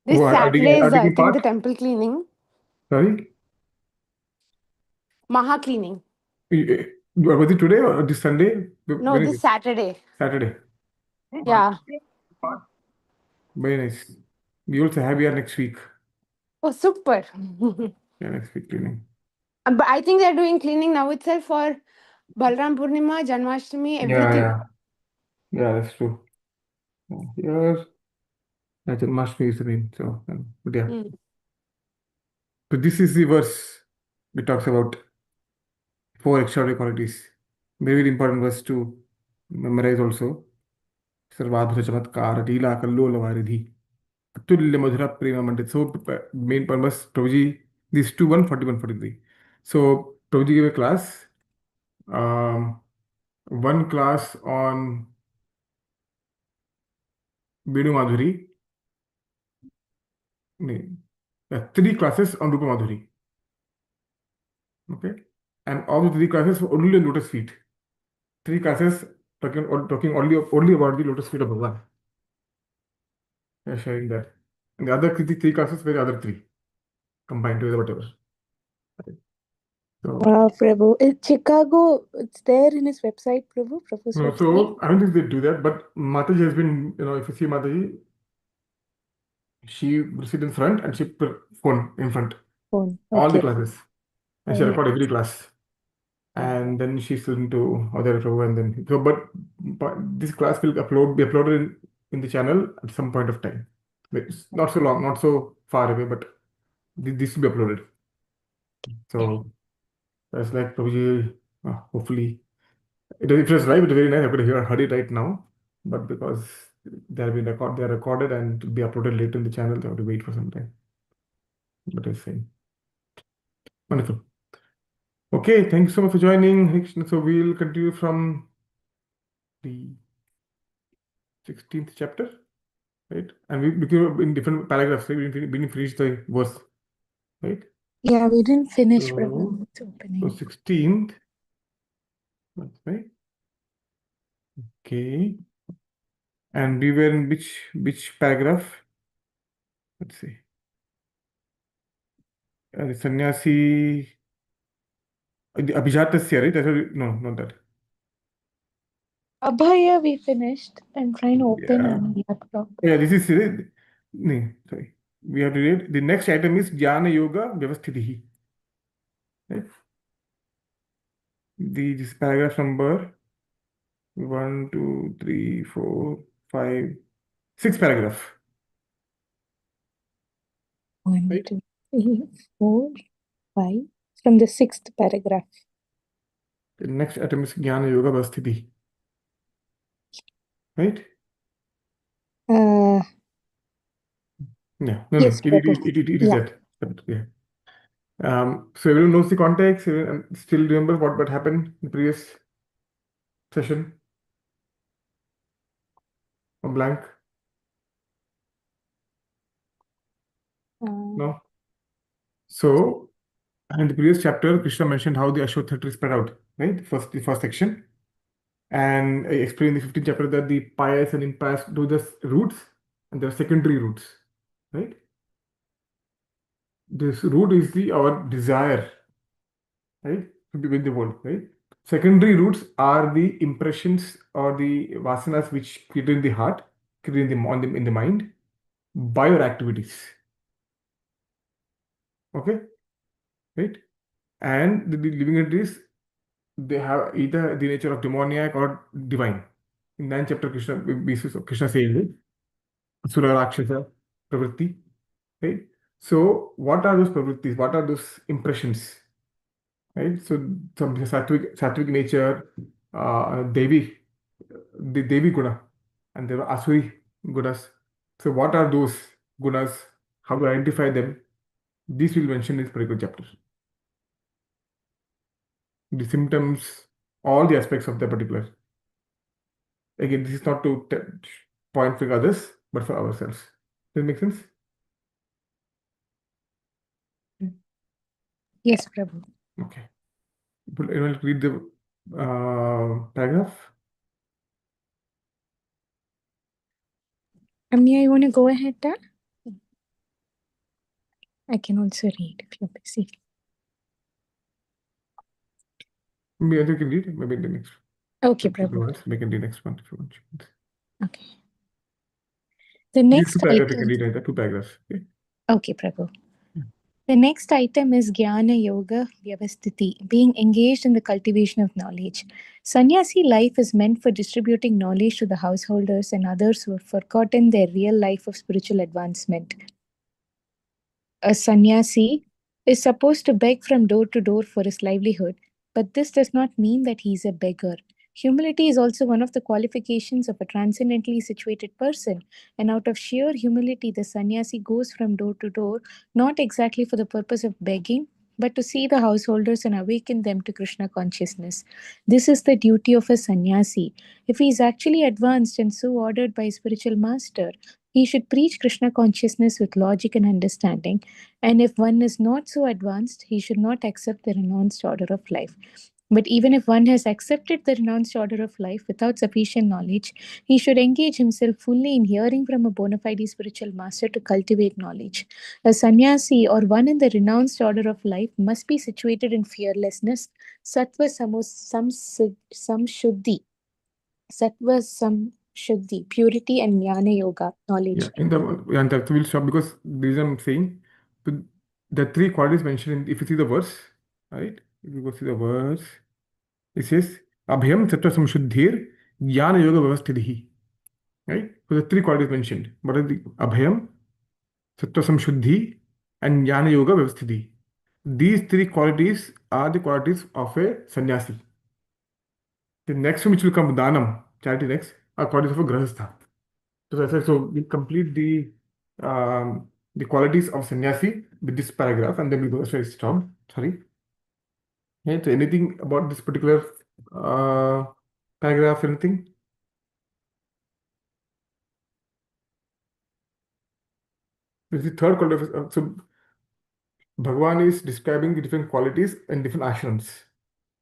This Saturday is, I think, the part? temple cleaning. Sorry? Maha cleaning. Was it today or this Sunday? No, When is this it? Saturday. Saturday. Yeah. Very nice. We also have here next week. Oh, super. Yeah, next week cleaning. But I think they're doing cleaning now itself for Balram Purnima, Janmashtami, everything. Yeah, that's true. Here, that's a must be name. So, but yeah. Mm. So this is the verse which talks about four extraordinary qualities. Very important verse to memorize also. Sarvadbhuta Chamatkara Leela Kallola Varidhi. Tulya Madhura Prema Mandit. So main purpose, Prabhuji, these two, 141, 43. So Prabhuji gave a class, um, one class on Venu Madhuri, three classes on Rupa Madhuri. Okay. And all the three classes were only on lotus feet. Three classes talking only about the lotus feet of Bhagavan. Sharing that. And the other three classes were the other three combined together, whatever. So, Wow, Prabhu. Chicago, it's there in his website, Prabhu. Prabhu's no, website. so I don't think they do that, but Mataji has been, if you see Mataji, she will sit in front and she put phone in front. Phone. All the Okay. classes. And she Very record every class. And then she's listening to other row and then so but this class will be uploaded in the channel at some point of time. It's not so long, not so far away, but this will be uploaded. So that's like Prabhuji, hopefully if it was live, it was very nice. I could heard it right now, but because they're recorded and it will be uploaded later in the channel, they have to wait for some time. But it's saying wonderful. Okay, thanks so much for joining. So we'll continue from the 16th chapter, right? And we became in different paragraphs, right? We didn't finish the verse, right? Yeah, we didn't finish, So, Prabhu. It's so opening. 16th, right? Okay. And we were in which paragraph? Let's see. The sannyasi, the Abhijatasya, right? No, not that. Abhaya, we finished. I'm trying to open Yeah. on a laptop. Yeah, this is no, sorry. We have to read. The next item is Jnana Yoga Vyavasthitihi. Right? This paragraph number 1, 2, 3, 4, 5, 6 paragraph. 1, Right? 2, 3, 4, 5. From the 6th paragraph. The next item is Jnana Yoga Vyavasthitihi. Right? Yeah. No, Yes, no. Prabhu. It is Yeah. that. Yeah. So everyone knows the context. Everyone still remember what happened in the previous session? Or blank? No. So, in the previous chapter, Krishna mentioned how the Ashwatthana tree spread out, right? The first section. And I explained in the 15th chapter that the pious and impious do the roots and there are secondary roots, right? This root is our desire, right? To be with the world, right? Secondary roots are the impressions or the vasanas which create in the heart, create in the mind by your activities. Okay, right? And the living entities, they have either the nature of demoniac or divine. In 9th chapter, Krishna says it. Asura Rakshasa Pravritti, right? So, what are those pravrittis? What are those impressions? Right? So, some sattvic nature, Devi, the Devi Guna, and there are Asuri Gunas. So, what are those Gunas? How to identify them? This will mention in this particular chapter. The symptoms, all the aspects of the particular. Again, this is not to point for others, but for ourselves. Does it make sense? Yes, Prabhu. Okay. Anyone read the paragraph? Amnia, you want to go ahead, Dad? I can also read if you're busy. Maybe I can read. Maybe the next. Okay, If you Prabhu. want, we can read next one if you want. Okay. The These next two paragraphs I can item. read, right? 2 paragraphs. Okay. Okay, Prabhu. Yeah. The next item is Jnana Yoga Vyavasthiti, being engaged in the cultivation of knowledge. Sannyasi life is meant for distributing knowledge to the householders and others who have forgotten their real life of spiritual advancement. A sannyasi is supposed to beg from door to door for his livelihood, but this does not mean that he is a beggar. Humility is also one of the qualifications of a transcendently situated person, and out of sheer humility, the sannyasi goes from door to door, not exactly for the purpose of begging, but to see the householders and awaken them to Krishna consciousness. This is the duty of a sannyasi. If he is actually advanced and so ordered by his spiritual master, he should preach Krishna consciousness with logic and understanding, and if one is not so advanced, he should not accept the renounced order of life. But even if one has accepted the renounced order of life without sufficient knowledge, he should engage himself fully in hearing from a bona fide spiritual master to cultivate knowledge. A sannyasi or one in the renounced order of life must be situated in fearlessness, sattva samshuddhi, sattva samshuddhi, purity and jnana yoga, knowledge. Yeah. And that we'll stop because the reason I'm saying the, the 3 qualities mentioned if you see the verse, right? If you go see the verse, it says Abhyam Sattva Samshuddhir Jnana Yoga Vyavasthidhi. Right? So the 3 qualities mentioned. What are the Abhyam, Sattva Samshuddhi, and Jnana Yoga Vyavasthidhi? These 3 qualities are the qualities of a sannyasi. The next one which will come, Dhanam, charity next, are qualities of a grahastha. So as I said, so we complete the qualities of sannyasi with this paragraph, and then we go. Sorry, stop. Sorry. Yeah, so anything about this particular uh, paragraph? Anything? This is the third quality. So Bhagavan is describing the different qualities and different ashrams.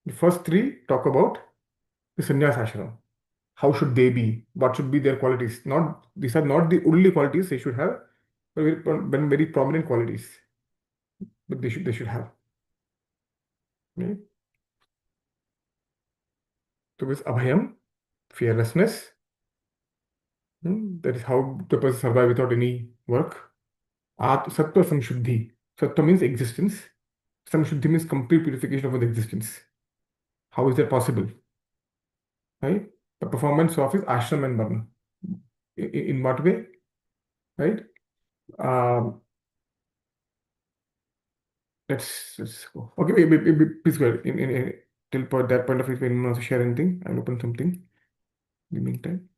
The first 3 talk about the sannyas ashram. How should they be? What should be their qualities? Not these are not the only qualities they should have, but very prominent qualities. But they should have. Right? So with abhayam, fearlessness. That is how the person survive without any work. Sattva samshuddhi. Sattva means existence. Samshuddhi means complete purification of the existence. How is that possible? Right? The performance of his ashram and varna. In what way? Right? Um, let's go. Okay, please go ahead. Till that point of view, if anyone wants to share anything, I'll open something in the meantime.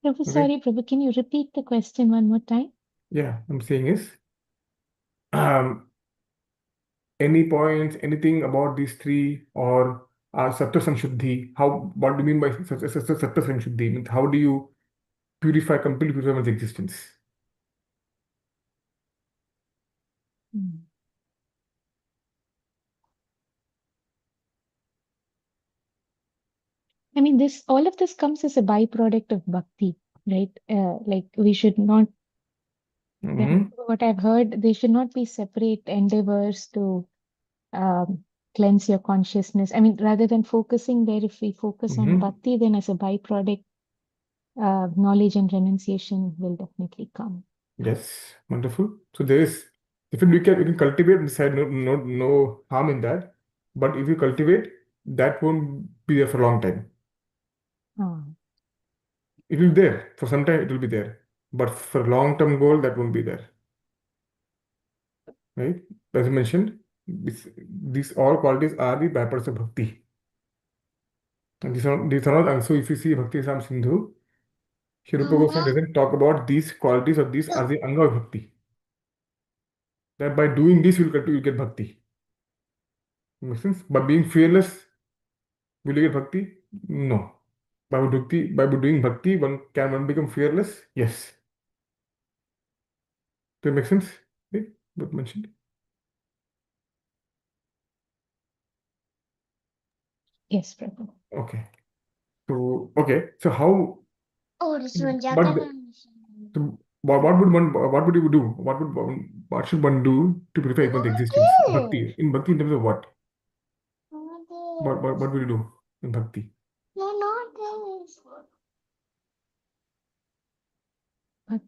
Prabhu, Okay. sorry, Prabhu, can you repeat the question one more time? Yeah, I'm saying is um, any points, anything about these 3 or sattva samshuddhi? How? What do you mean by sattva samshuddhi? Means how do you purify, completely purify one's existence? Hmm. I mean, this all of this comes as a byproduct of bhakti, right? Like we should not, Mhm. what I've heard, they should not be separate endeavors to um, cleanse your consciousness. I mean, rather than focusing there, if we focus on Mhm. bhakti, then as a byproduct, knowledge and renunciation will definitely come. Yes, wonderful. So there is, if we can cultivate and decide no harm in that. But if you cultivate, that won't be there for a long time. Ah. It will be there for some time. It will be there, but for long-term goal, that won't be there. Right? As I mentioned, these all qualities are the byproducts of bhakti, and these are not. And so if you see Bhakti Sam Sindhu, Shri Rupa Goswami doesn't talk about these qualities or these are the anga of bhakti. That by doing this, you'll get bhakti. Makes sense? By being fearless, will you get bhakti? No. By doing bhakti, one become fearless? Yes. Does that make sense? Right? What mentioned? Yes, Prabhu. Okay. So how? But so what would you do? What should one do to purify one's existence? Bhakti. In bhakti, in terms of what? What will you do in bhakti? But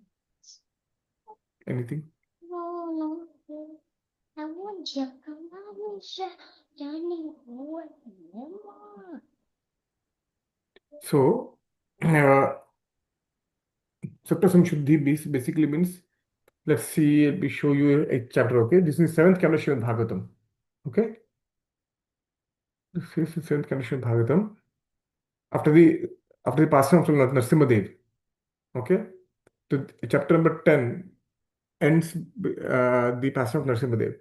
Anything? So, Sapta Samshuddhi basically means, let's see, let me show you a chapter, okay? This is seventh canto of Srimad Bhagavatam, okay? This is the seventh canto of Srimad Bhagavatam. After the passing of Nrsimhadev, okay? So chapter number 10 ends the passing of Nrsimhadev.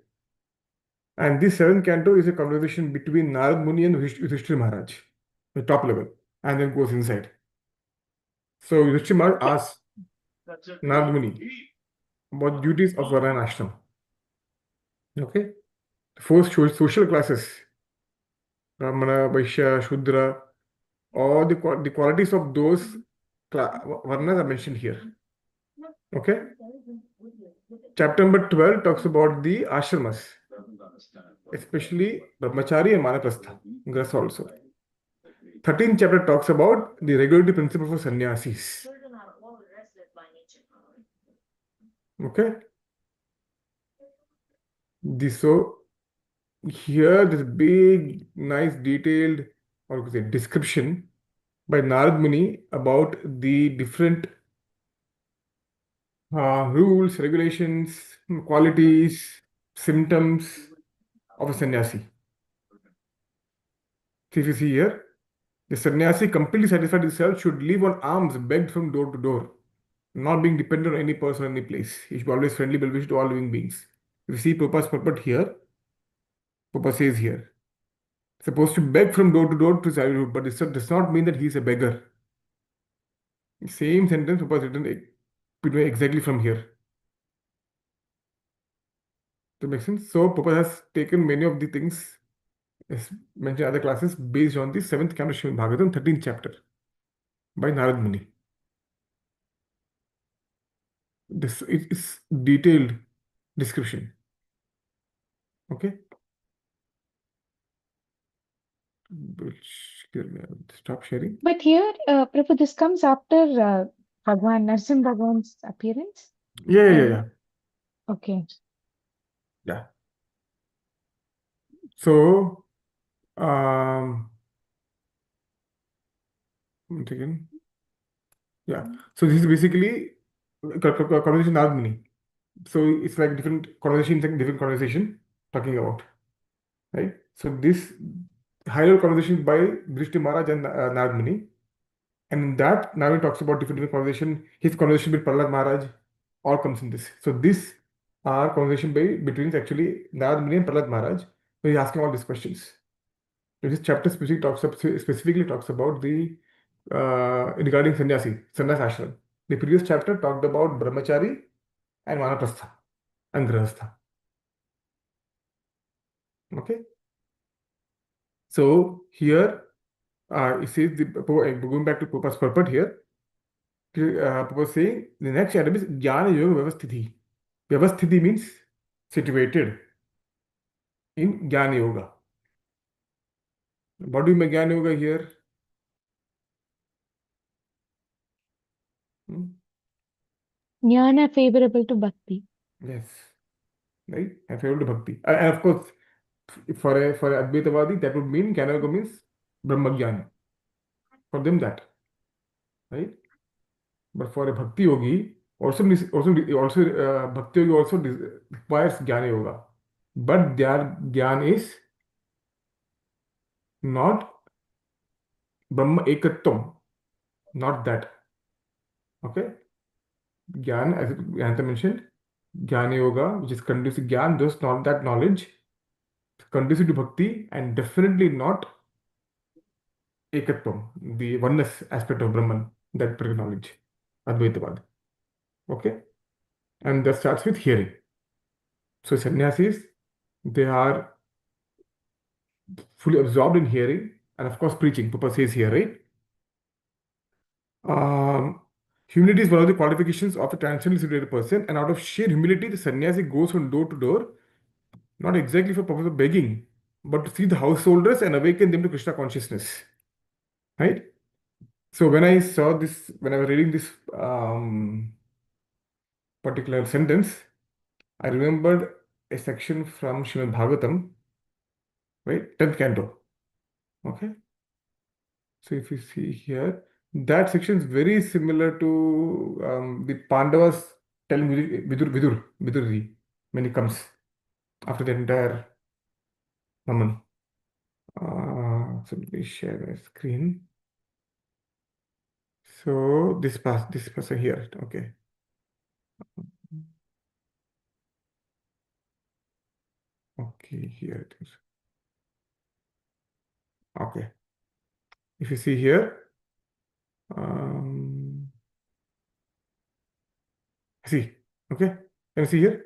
And this seventh canto is a conversation between Narad Muni and Yudhishthira Maharaj, the top level, and then goes inside. So Yudhishthira Maharaj asks Narad Muni about duties of Varna and Ashram. Okay? Four social classes, Brahmana, Vaishya, Shudra, all the qualities of those Varnas are mentioned here. Okay? Chapter number 12 talks about the ashramas, especially Brahmachari and Manaprastha, Grasa also. 13th chapter talks about the regulatory principle for sannyasis. Okay? So here this big, nice, detailed, or you could say description by Narad Muni about the different rules, regulations, qualities, symptoms of a sannyasi. So if you see here, the sannyasi completely satisfied with self should live on alms begged from door to door, not being dependent on any person or any place. He should be always friendly, well-wished to all living beings. If you see Prabhupada's purport here, Prabhupada says here, supposed to beg from door to door to childhood, but this does not mean that he is a beggar. Same sentence Prabhupada written exactly from here. That makes sense? So Prabhupada has taken many of the things as mentioned in other classes based on the seventh canto of Srimad Bhagavatam, 13th chapter by Narad Muni. This is detailed description. Okay. Stop sharing. But here, Prabhu, this comes after Bhagwan, Narsim Bhagwan's appearance? Yeah. Okay. Yeah. So, once again. Yeah. So this is basically conversation Narad Muni. So it's like different conversations and different conversation talking about, right? So this higher conversation by Vriksha Maharaj and Narad Muni. And in that, now he talks about different conversation. His conversation with Prahlad Maharaj all comes in this. So this are conversation between actually Narad Muni and Prahlad Maharaj. So he's asking all these questions. So this chapter specifically talks about the regarding sannyas ashram. The previous chapter talked about brahmachari and vanaprastha and grahastha. Okay. So here it says going back to Prabhupada's purport here. Prabhupada saying the next item is Jnana Yoga Vyavasthiti. Vyavasthiti means situated in Jnana Yoga. What do you mean Jnana Yoga here? Jnana favorable to Bhakti. Yes. Right? And favorable to Bhakti. And of course, for a Advaitavadi, that would mean Jnana Yoga means Brahma Jnana. For them, that. Right? But for a Bhakti Yogi, also Bhakti Yogi also requires Jnana Yoga. But their Jnana is not Brahma Ekatvam. Not that. Okay? Gyan, as Yanta mentioned, Jnana Yoga, which is conducive Gyan, just not that knowledge, conducive to Bhakti, and definitely not Ekatvam, the oneness aspect of Brahman, that particular knowledge, Advaitavad. Okay? And that starts with hearing. So sannyasis, they are fully absorbed in hearing, And of course, preaching, Papa says here, right? Um, Humility is one of the qualifications of a transcendently situated person, and out of sheer humility, the sannyasi goes from door to door, not exactly for purpose of begging, but to see the householders and awaken them to Krishna consciousness. Right? So when I saw this, when I was reading this particular sentence, I remembered a section from Srimad Bhagavatam, right? 10th canto. Okay. So if you see here, that section is very similar to the Pandavas telling Vidurji when he comes after the entire Raman. So let me share my screen. So this person here, okay. Okay, here it is. Okay. If you see here, um, see, okay. Can you see here?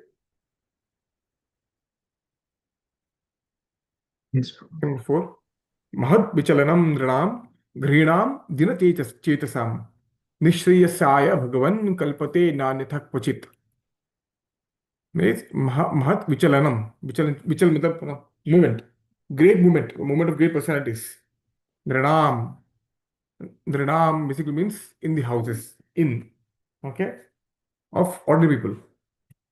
Yes. Number 4. Mahad vichalanam nrinam घृणाम दिन चेतसाम निश्रेयसाय भगवन कल्पते नान्यथा क्वचित means mahat vichalanam vichal matlab movement, great movement of great personalities. Nrinam nrinam basically means in the houses, in, okay, of ordinary people.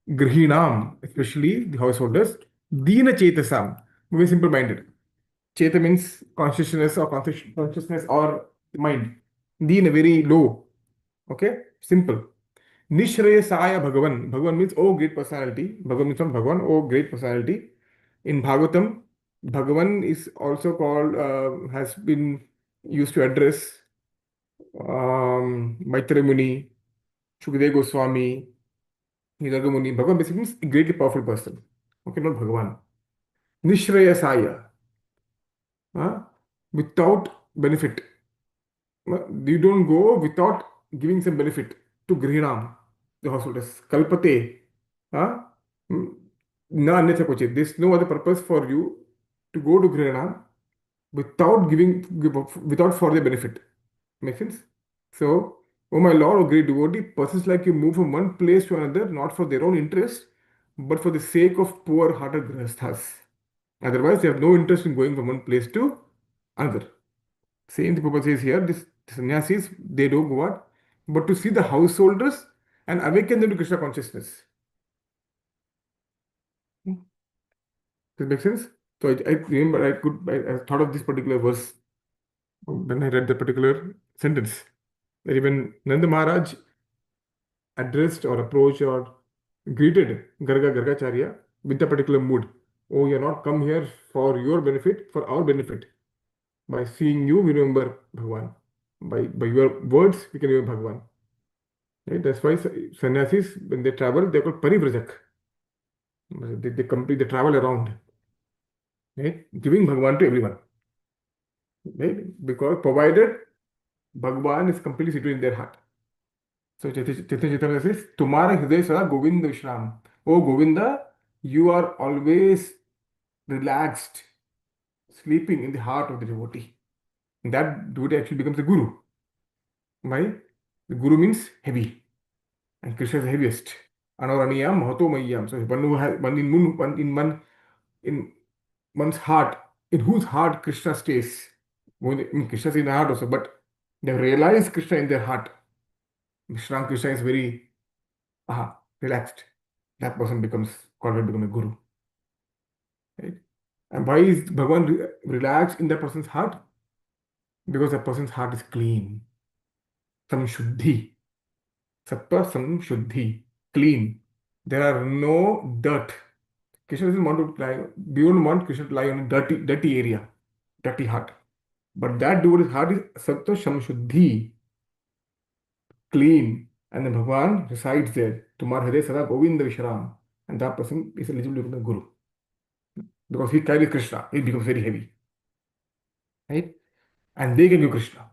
Grihinam, especially the householders. Dina chetasam, very simple minded. Cheta means consciousness or consciousness or mind. Dina, very low. Okay, simple. Nishreyasaya Bhagavan. Bhagavan means oh great personality. Bhagavan means from Bhagavan, oh great personality. In Bhagavatam, Bhagavan is also called, has been used to address Maitreya Muni, Shukadeva Goswami, Nidarga Muni. Bhagavan basically means a greatly powerful person. Okay, not Bhagavan. Nishreyasaya, without benefit. You don't go without giving some benefit to Grihinam, the householders. Kalpate. Mm, Na anyatha kochit. There's no other purpose for you to go to Grihinam without for their benefit. Make sense? So, oh my Lord, oh great devotee, persons like you move from one place to another, not for their own interest, but for the sake of poor-hearted grihasthas. Otherwise, they have no interest in going from one place to another. Same the Prabhupada says here, this sannyasis, they don't go out, but to see the householders and awaken them to Krishna consciousness. Hmm. Does it make sense? So I remember I thought of this particular verse when I read the particular sentence. That even Nanda Maharaj addressed or approached or greeted Gargacharya with the particular mood. Oh, you're not come here for your benefit, for our benefit. By seeing you, we remember Bhagavan. By your words, we can remember Bhagavan. Right? That's why sannyasis, when they travel, they're called parivrajak. They travel around, right? Giving Bhagavan to everyone. Right? Because provided Bhagavan is completely situated in their heart. So Chaitanya says, Tumhara hriday sada Govinda Vishram. Oh Govinda, you are always relaxed, sleeping in the heart of the devotee. And that devotee actually becomes a guru. Why? The guru means heavy. And Krishna is the heaviest. Anoraniyam Mahato Mayam. So one who has in one's heart, in whose heart Krishna stays. Krishna is in the heart also, but they realize Krishna in their heart. Krishna is very relaxed. That person becomes a guru. Right? And why is Bhagavan relaxed in that person's heart? Because that person's heart is clean. Samshuddhi. Sattva samshuddhi. Clean. There are no dirt. Krishna doesn't want to lie. We don't want Krishna to lie on a dirty area, dirty heart. But that devotee's heart is sattva samshuddhi, clean. And then Bhagavan resides there. Tumhar hriday sada Govinda Vishram. And that person is eligible to become a guru. Because he carries Krishna, he becomes very heavy. Right? And they can give Krishna.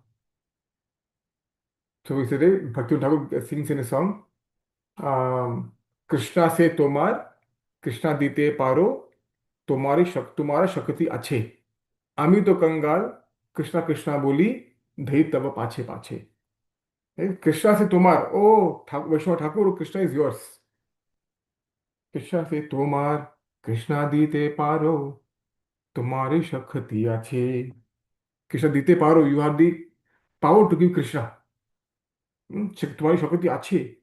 So we say, Bhakti Thakur sings in a song, Krishna se tomar, Krishna dite paro, तुम्हारा शक्ति अच्छे, আমি তো कंगाल कृष्णा कृष्णा बोली धई तब पाछे पाछे. कृष्णा से तोमार, ओ वैष्णव ठाकुर, कृष्णा इज योर्स. कृष्णा से तोमार, कृष्णा दीते पारो, तुम्हारी शक्ति আছে. कृष्णा दीते पारो, you have the power to give Krishna. तुम्हारी शक्ति আছে,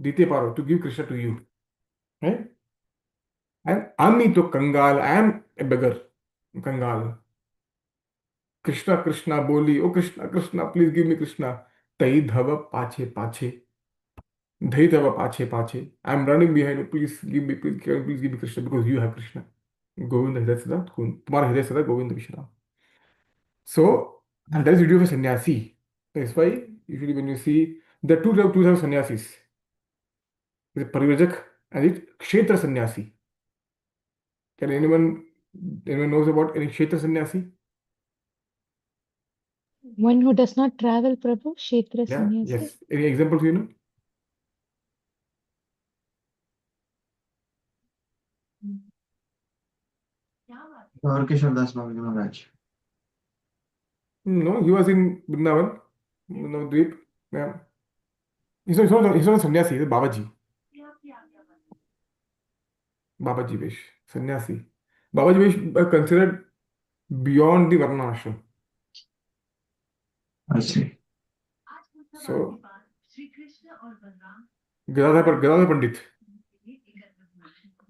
दीते पारो, to give Krishna to you. Right? And আমি তো कंगाल, I am a beggar. कंगाल. कृष्णा कृष्णा बोली, ओ Krishna Krishna, please give me Krishna. तई धव पाछे पाछे. धई धव पाछे पाछे. I am running behind, please give me, please give me Krishna, because you have Krishna. Govind हृदय सदा, तुम्हारा हृदय सदा गोविंद विश्राम. So, and that is the duty of a sannyasi. That's why usually when you see the two types of sannyasis, the parivrajak and the kshetra sannyasi. Can anyone knows about any kshetra sannyasi? One who does not travel, Prabhu, Kshetra Yeah, Sannyasi. yes. Any examples you know? Gaurkishore Das Babaji Maharaj. No, he was in Vrindavan, Vrindavan Dweep. Yeah. He's not a sannyasi, he's a Babaji. Babaji Vesh, sannyasi. Babaji Vesh are considered beyond the Varna ashram. I see. So, Gadadhar Pandit.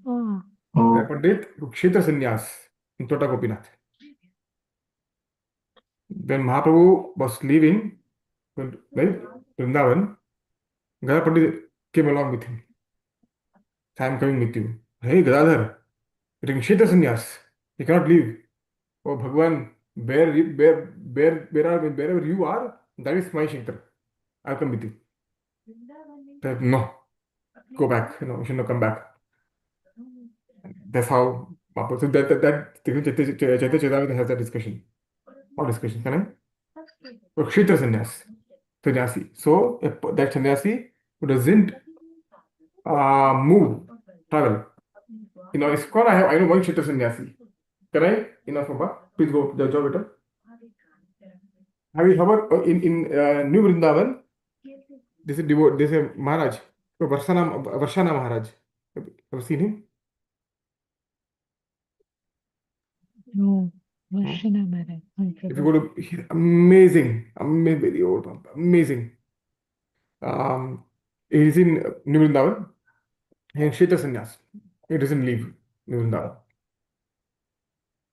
Oh, Gadadhar Oh, Pandit, Kshetra sannyas in Tota Gopinath. When Mahaprabhu was leaving, right, Vrindavan, Gadadhar Pandit came along with him. I am coming with you. Hey, Gadadhar, you're taking Kshetra sannyas. You cannot leave. Oh, Bhagwan, wherever you are, that is my Kshetra. I'll come with you. Said, no, go back. You should not come back. That's how Mahaprabhu. So that Chaitanya Charitamrita has that discussion. What discussion? Can I? So, Kshetra sannyas. Sannyasi. So, that sannyasi who doesn't move, travel. ISKCON, I know one Kshetra sannyasi. Can I? Enough, Papa. Please go. The job better. Have you heard in New Vrindavan? This is a Maharaj, Varshana Maharaj. Have you seen him? no. Varshana Maharaj. If you go to, he's amazing, very old, amazing. He's in New Vrindavan. And Kshetra sannyas. He doesn't leave New Vrindavan.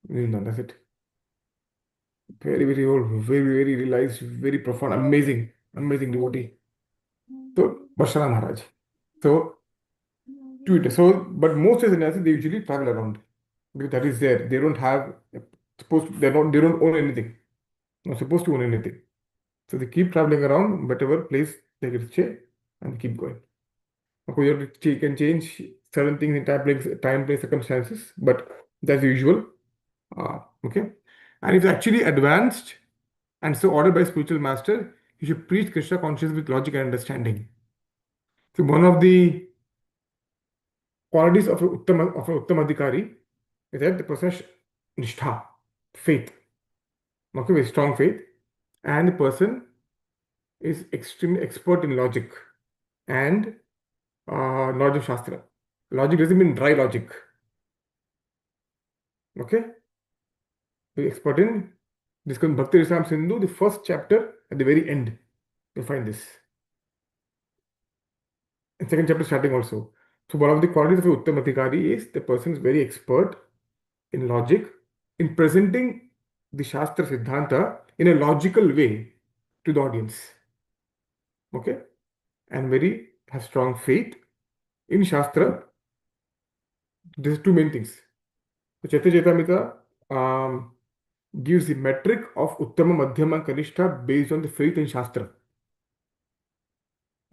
New Vrindavan, that's it. Very, very old, very, very realized, very profound, amazing, amazing devotee. So, Varshana Maharaj. So, but most of the sannyasis, they usually travel around because that is there. They don't have they don't own anything. Not supposed to own anything. So they keep traveling around whatever place they get stay and they keep going. Of course, you can change certain things in time, place, circumstances, but that's usual. Okay. And if it's actually advanced and so ordered by spiritual master, you should preach Krishna consciousness with logic and understanding. So one of the qualities of an Uttam Adhikari is that the person has nishtha, faith. Okay, very strong faith. And the person is extremely expert in logic and knowledge of Shastra. Logic doesn't mean dry logic. Okay? Very expert in this comes Bhakti Risam Sindhu, the first chapter at the very end. You'll find this. And second chapter starting also. So one of the qualities of an Uttam Adhikari is the person is very expert in logic, in presenting the Shastra Siddhanta in a logical way to the audience. Okay? And has strong faith in Shastra. These are two main things. So Chaitanya Charitamrita gives the metric of Uttama, Madhyama, and Kanishta based on the faith in Shastra.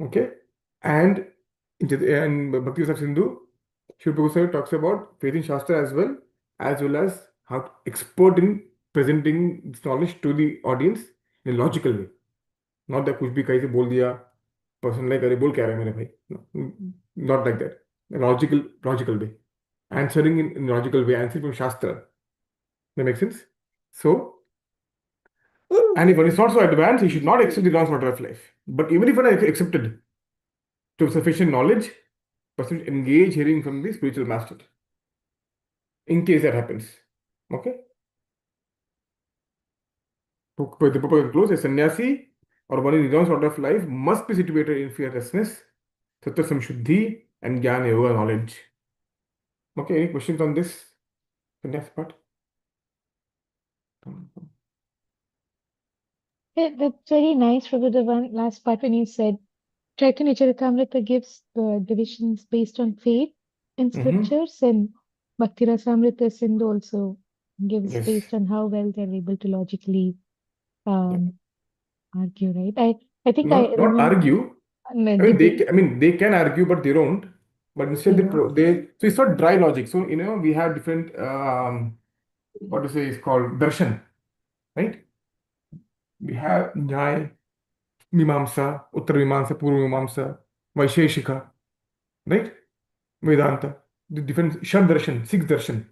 Okay? And in Bhakti Rasam Sindhu, Srila Prabhupada talks about faith in Shastra as well as how expert in presenting this knowledge to the audience in a logical way. Not that कुछ भी कहीं से बोल दिया, person like अरे बोल क्या रहा है मेरे भाई. No, not like that. A logical way. Answering in logical way, answering from Shastra. That makes sense? So, And if one is not so advanced, he should not accept the advanced order of life. But even if one is accepted to sufficient knowledge, person should engage hearing from the spiritual master. In case that happens. Okay? The Purpose concludes, a sannyasi or one in advanced order of life must be situated in fearlessness, sattva samshuddhi, and jnana yoga knowledge. Okay, any questions on this sannyasi part? Yeah, that's very nice, Prabhu. The one last part when you said Chaitanya Charitamrita gives divisions based on faith in scriptures, and Bhakti Rasamrita Sindhu also gives Yes. based on how well they're able to logically Yeah. argue, right? I think I Not remember argue. debate. They can argue, but they don't. But instead, Yeah. so it's not dry logic. So we have different what to say is called darshan, right? We have Nyaya, Mimamsa, Uttar Mimamsa, Purva Mimamsa, Vaisheshika, right? Vedanta, the different Shad darshan, six darshan,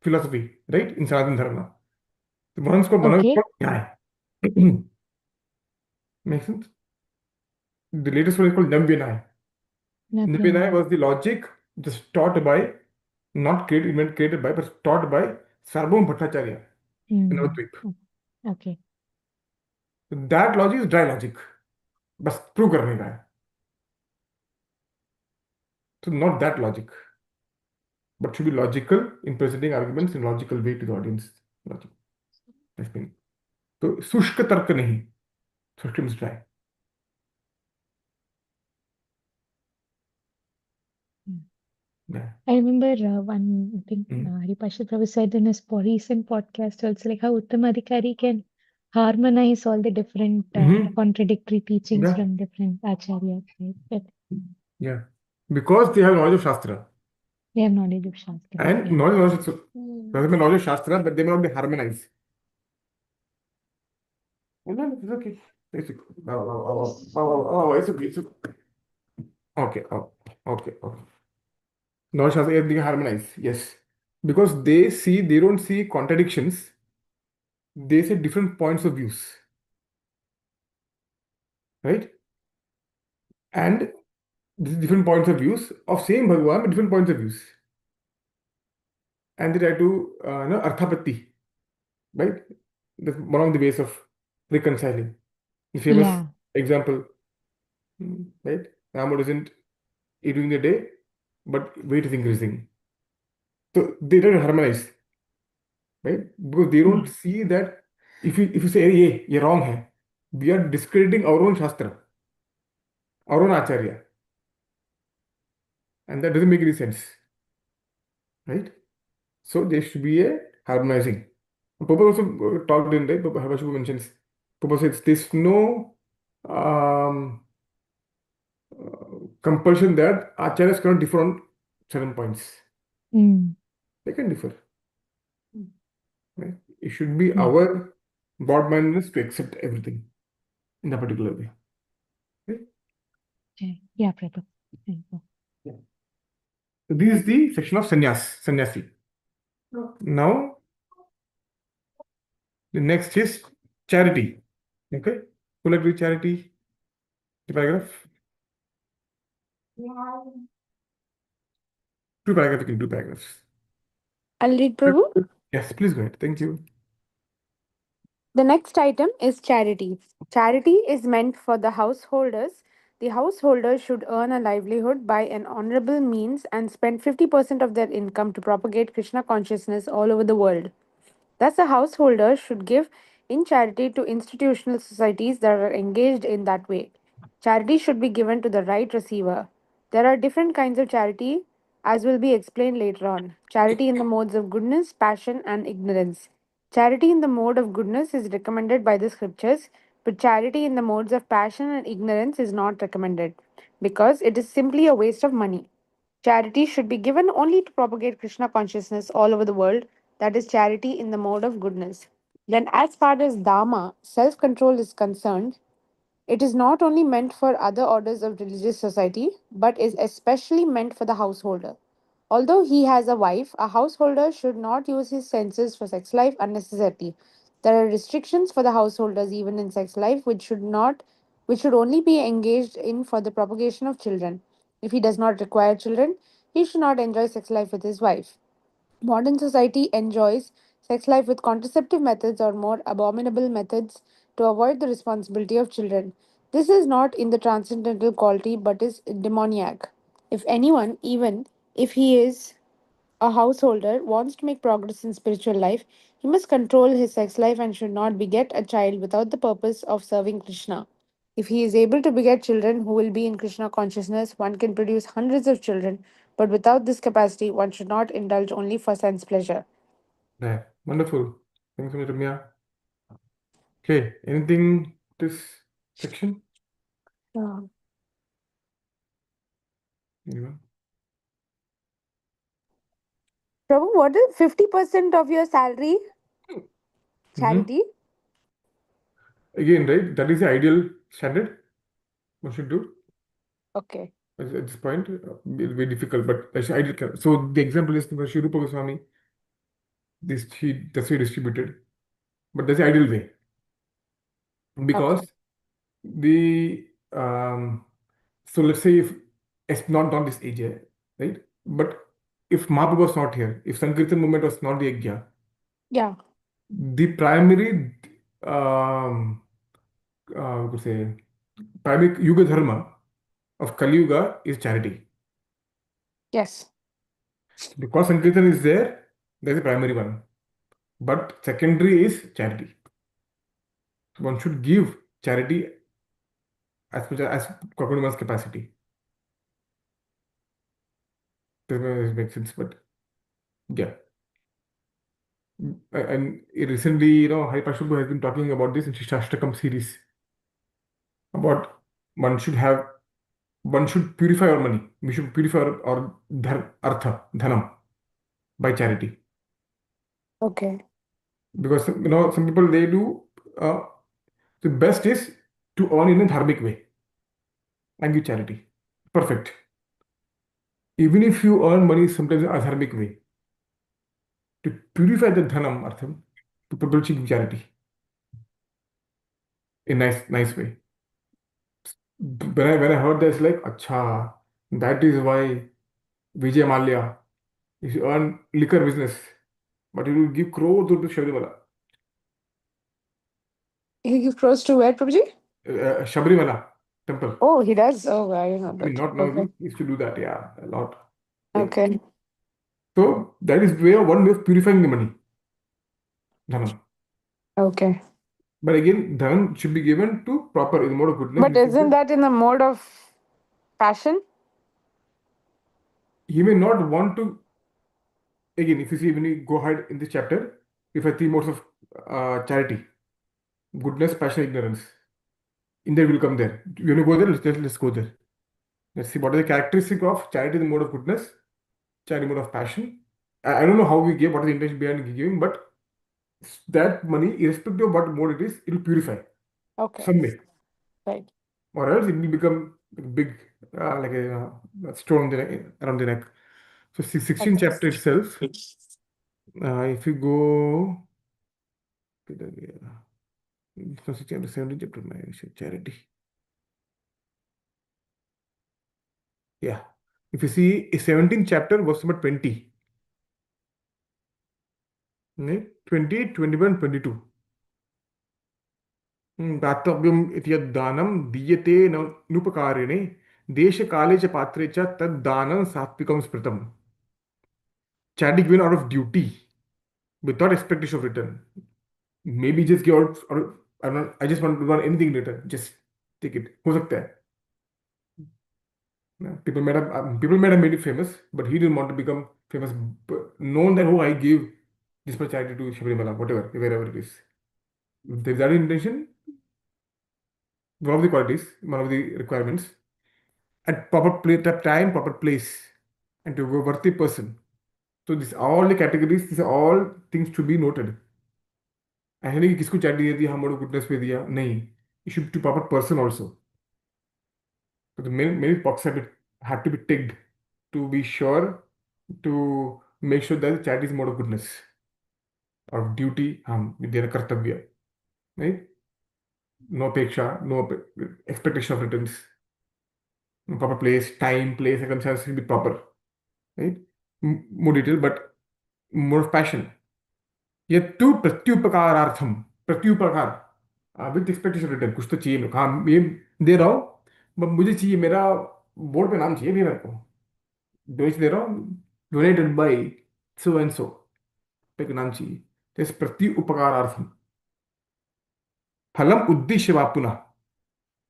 philosophy, right? In Sanatana Dharma. The one is Okay. called Nyaya. Makes sense? The latest one is called Navya Navya. was the logic just taught by, not created, even created by, but taught by Sarvabhauma Bhattacharya in Mm. Navadvip. Okay. So that logic is dry logic. बस prove करने का है. So not that logic, but should be logical in presenting arguments in logical way to the audience. Logic. That's meaning. तो शुष्क तर्क नहीं, शुष्क means dry. Yeah. I remember one, I think Mm. Haripasha Prabhu said in his recent podcast also, like how Uttamadhikari can harmonize all the different contradictory teachings Yeah. from different acharyas, right? But Yeah. Because they have knowledge of Shastra. they have knowledge of Shastra. And Yeah. knowledge doesn't mean knowledge of Shastra, but they may not be harmonized. No, it's okay. It's okay. It's okay. It's okay. Okay. Okay. Okay. Knowledge Shastra, they harmonize. Yes. Because they don't see contradictions. They say different points of views. Right? And these different points of views of same Bhagwan, but different points of views. And they try to arthapatti, right? That's one of the ways of reconciling. The famous Yeah. example, right? Rama doesn't eat during the day, but weight is increasing. So they try to harmonize, right? Because they don't see that if you say, hey, you're wrong, hai, we are discrediting our own Shastra, our own Acharya. And that doesn't make any sense, right? So there should be a harmonizing. Papa also talked in there, Papa Habashu mentions, Papa says there's no compulsion that acharyas cannot differ on certain points. Mm. They can differ. Right? It should be Yeah. our broad-mindedness to accept everything in a particular way. Okay? Okay. Yeah, Prabhu. Thank you. So this is the section of sannyasi. Now, the next is charity. Okay? Who like to read charity? The paragraph? Two paragraphs, you can do paragraphs. I'll read, Prabhu. Yes, please go ahead. Thank you. The next item is charity. Charity is meant for the householders. The householders should earn a livelihood by an honorable means and spend 50% of their income to propagate Krishna consciousness all over the world. Thus, a householder should give in charity to institutional societies that are engaged in that way. Charity should be given to the right receiver. There are different kinds of charity, as will be explained later on. Charity in the modes of goodness, passion, and ignorance. Charity in the mode of goodness is recommended by the scriptures, but charity in the modes of passion and ignorance is not recommended because it is simply a waste of money. Charity should be given only to propagate Krishna consciousness all over the world. That is charity in the mode of goodness. Then, as far as Dharma, self control, is concerned, it is not only meant for other orders of religious society, but is especially meant for the householder. Although he has a wife, a householder should not use his senses for sex life unnecessarily. There are restrictions for the householders even in sex life which should only be engaged in for the propagation of children. If he does not require children, he should not enjoy sex life with his wife. Modern society enjoys sex life with contraceptive methods or more abominable methods to avoid the responsibility of children. This is not in the transcendental quality but is demoniac. If anyone, even if he is a householder, wants to make progress in spiritual life, he must control his sex life and should not beget a child without the purpose of serving Krishna. If he is able to beget children who will be in Krishna consciousness, one can produce hundreds of children, but without this capacity, one should not indulge only for sense pleasure. Yeah, wonderful. Thanks so much, Ramya. Okay, anything this section? Uh, Anyone? Prabhu, what is 50% of your salary Mm-hmm. charity? Again, right? That is the ideal standard one should do. Okay. At this point, it's very difficult, but that's the ideal. So the example is for Shri Rupa Goswami. That's way distributed, but that's the ideal way Okay. because the so let's say if it's not this age, right? But if Mahaprabhu was not here, if Sankirtan movement was not the Yajna, Yeah. the primary um we could say primary Yuga Dharma of Kali Yuga is charity. Yes. Because Sankirtan is there, that's the primary one. But secondary is charity. One should give charity as much as according to one's capacity. Doesn't make sense, but yeah. And recently, Hari Prabhu has been talking about this in Shashtakam series about one should have one should purify our money. We should purify our artha, dhanam by charity. Okay. Because some people they do uh, the best is to earn in a dharmic way and give charity. Perfect. Even if you earn money sometimes in a dharmic way, to purify the dhanam artham, to people should give charity in nice way. When I heard that, it's like, acha, that is why Vijay Mallya is earn liquor business, but he will give crores to Shabrimala. He gives close to where, Prabhuji? Shabrimala temple. Oh, he does. Oh, I didn't know I mean, that. not now, Okay. he used to do that, yeah, a lot. Right? Okay. So that is one way of purifying the money, dhanam. Okay. But again, dhanam should be given to proper in the mode of goodness, But which is isn't that in the mode of passion? he may not want to. Again, if you see when you go ahead in this chapter, if I three modes of charity, goodness, passion, ignorance, in there will come there. You want to go there? Let's go there. Let's see what are the characteristic of charity in the mode of goodness, charity mode of passion. I don't know how we give, what is the intention behind giving, but that money, irrespective of what mode it is, it will purify Okay. some way, Right. or else it will become like big, like a stone around the neck. So 16th Okay. chapter itself, if you go to the chapter 17 chapter 9, charity. Yeah. If you see 17th chapter, verse number 20, right? 20, 21, 22. दातव्यम् इति यद्दानं दीयते नुपकारिणे देशकाले च पात्रे च तद्दानं सात्विकं स्मृतम्. Charity given out of duty without expectation of return. Maybe just give out, or I don't know, I just want anything in return. Just take it. हो सकता है. People might have made it famous, but he didn't want to become famous. Known that I give this much charity to Shabrimala, whatever, wherever it is. If there's that intention, one of the qualities, one of the requirements, at proper time, proper place, and to a worthy person. So these all the categories, these are all things to be noted. ऐसा नहीं कि किसको charity दे दिया हम लोग goodness पे दिया नहीं it should be proper person also. So the many boxes have to be ticked to be sure to make sure that the charity is mode of goodness. of duty, vidyana kartavya, right? No apeksha, no expectation of returns, proper place, circumstances will be proper, right? More detail, but more of passion. यह तू प्रत्युपकारार्थम प्रत्युपकार with expectation return कुछ तो चाहिए मेरे को हाँ ये दे रहा हूँ बट मुझे चाहिए मेरा बोर्ड पे नाम चाहिए भी मेरे को डोनेशन दे रहा हूँ donated bye so and so पे नाम चाहिए तो इस प्रत्युपकारार्थम फलम उद्देश्य वा पुनः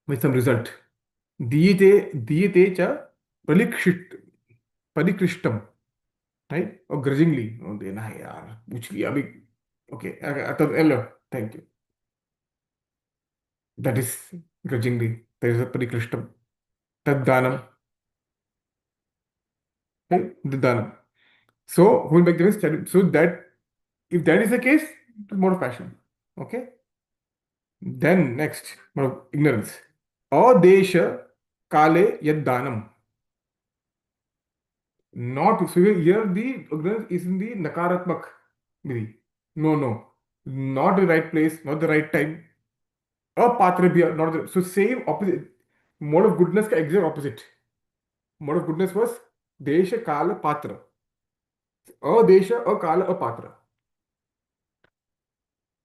विद सम रिजल्ट दीयते च परिकृष्ट परिकृष्टम राइट और ग्रजिंगली देना है यार पूछ लिया अभी ओके तो hello thank you that is grudgingly there is a parikrishtam taddanam right taddanam so going back to this so that if that is the case it's more of passion okay then next more of ignorance adesha kale yaddanam not so here the ignorance is in the nakaratmak vidhi no not the right place not the right time apatrabhya not the, so same opposite mode of goodness ka exact opposite mode of goodness was desha kala patra Adesh अकाल अपात्र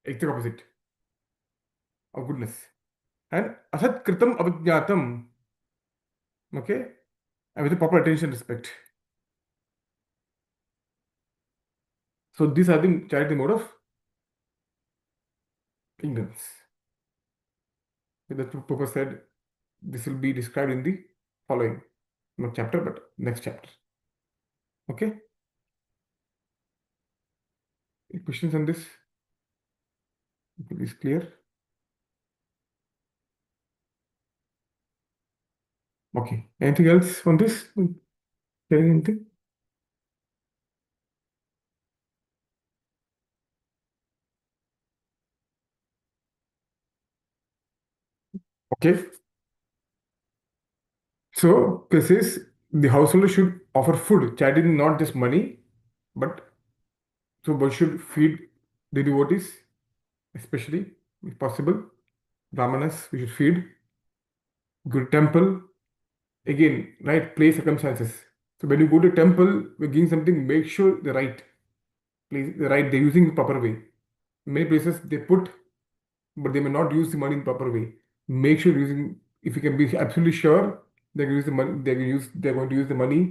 exact opposite of goodness and asat kritam avijnatam okay and with the proper attention respect so these are the charity mode of ignorance the Prabhupada said this will be described in the following not chapter but next chapter okay any questions on this is clear okay anything else on this hearing anything okay so this is the householder should offer food charity is not just money but so one should feed the devotees especially if possible brahmanas we should feed good temple again right place circumstances so when you go to temple we're giving something make sure the right place the right they're using the proper way many places they put but they may not use the money in proper way make sure you're using if you can be absolutely sure they're going to use the money they're going to use the money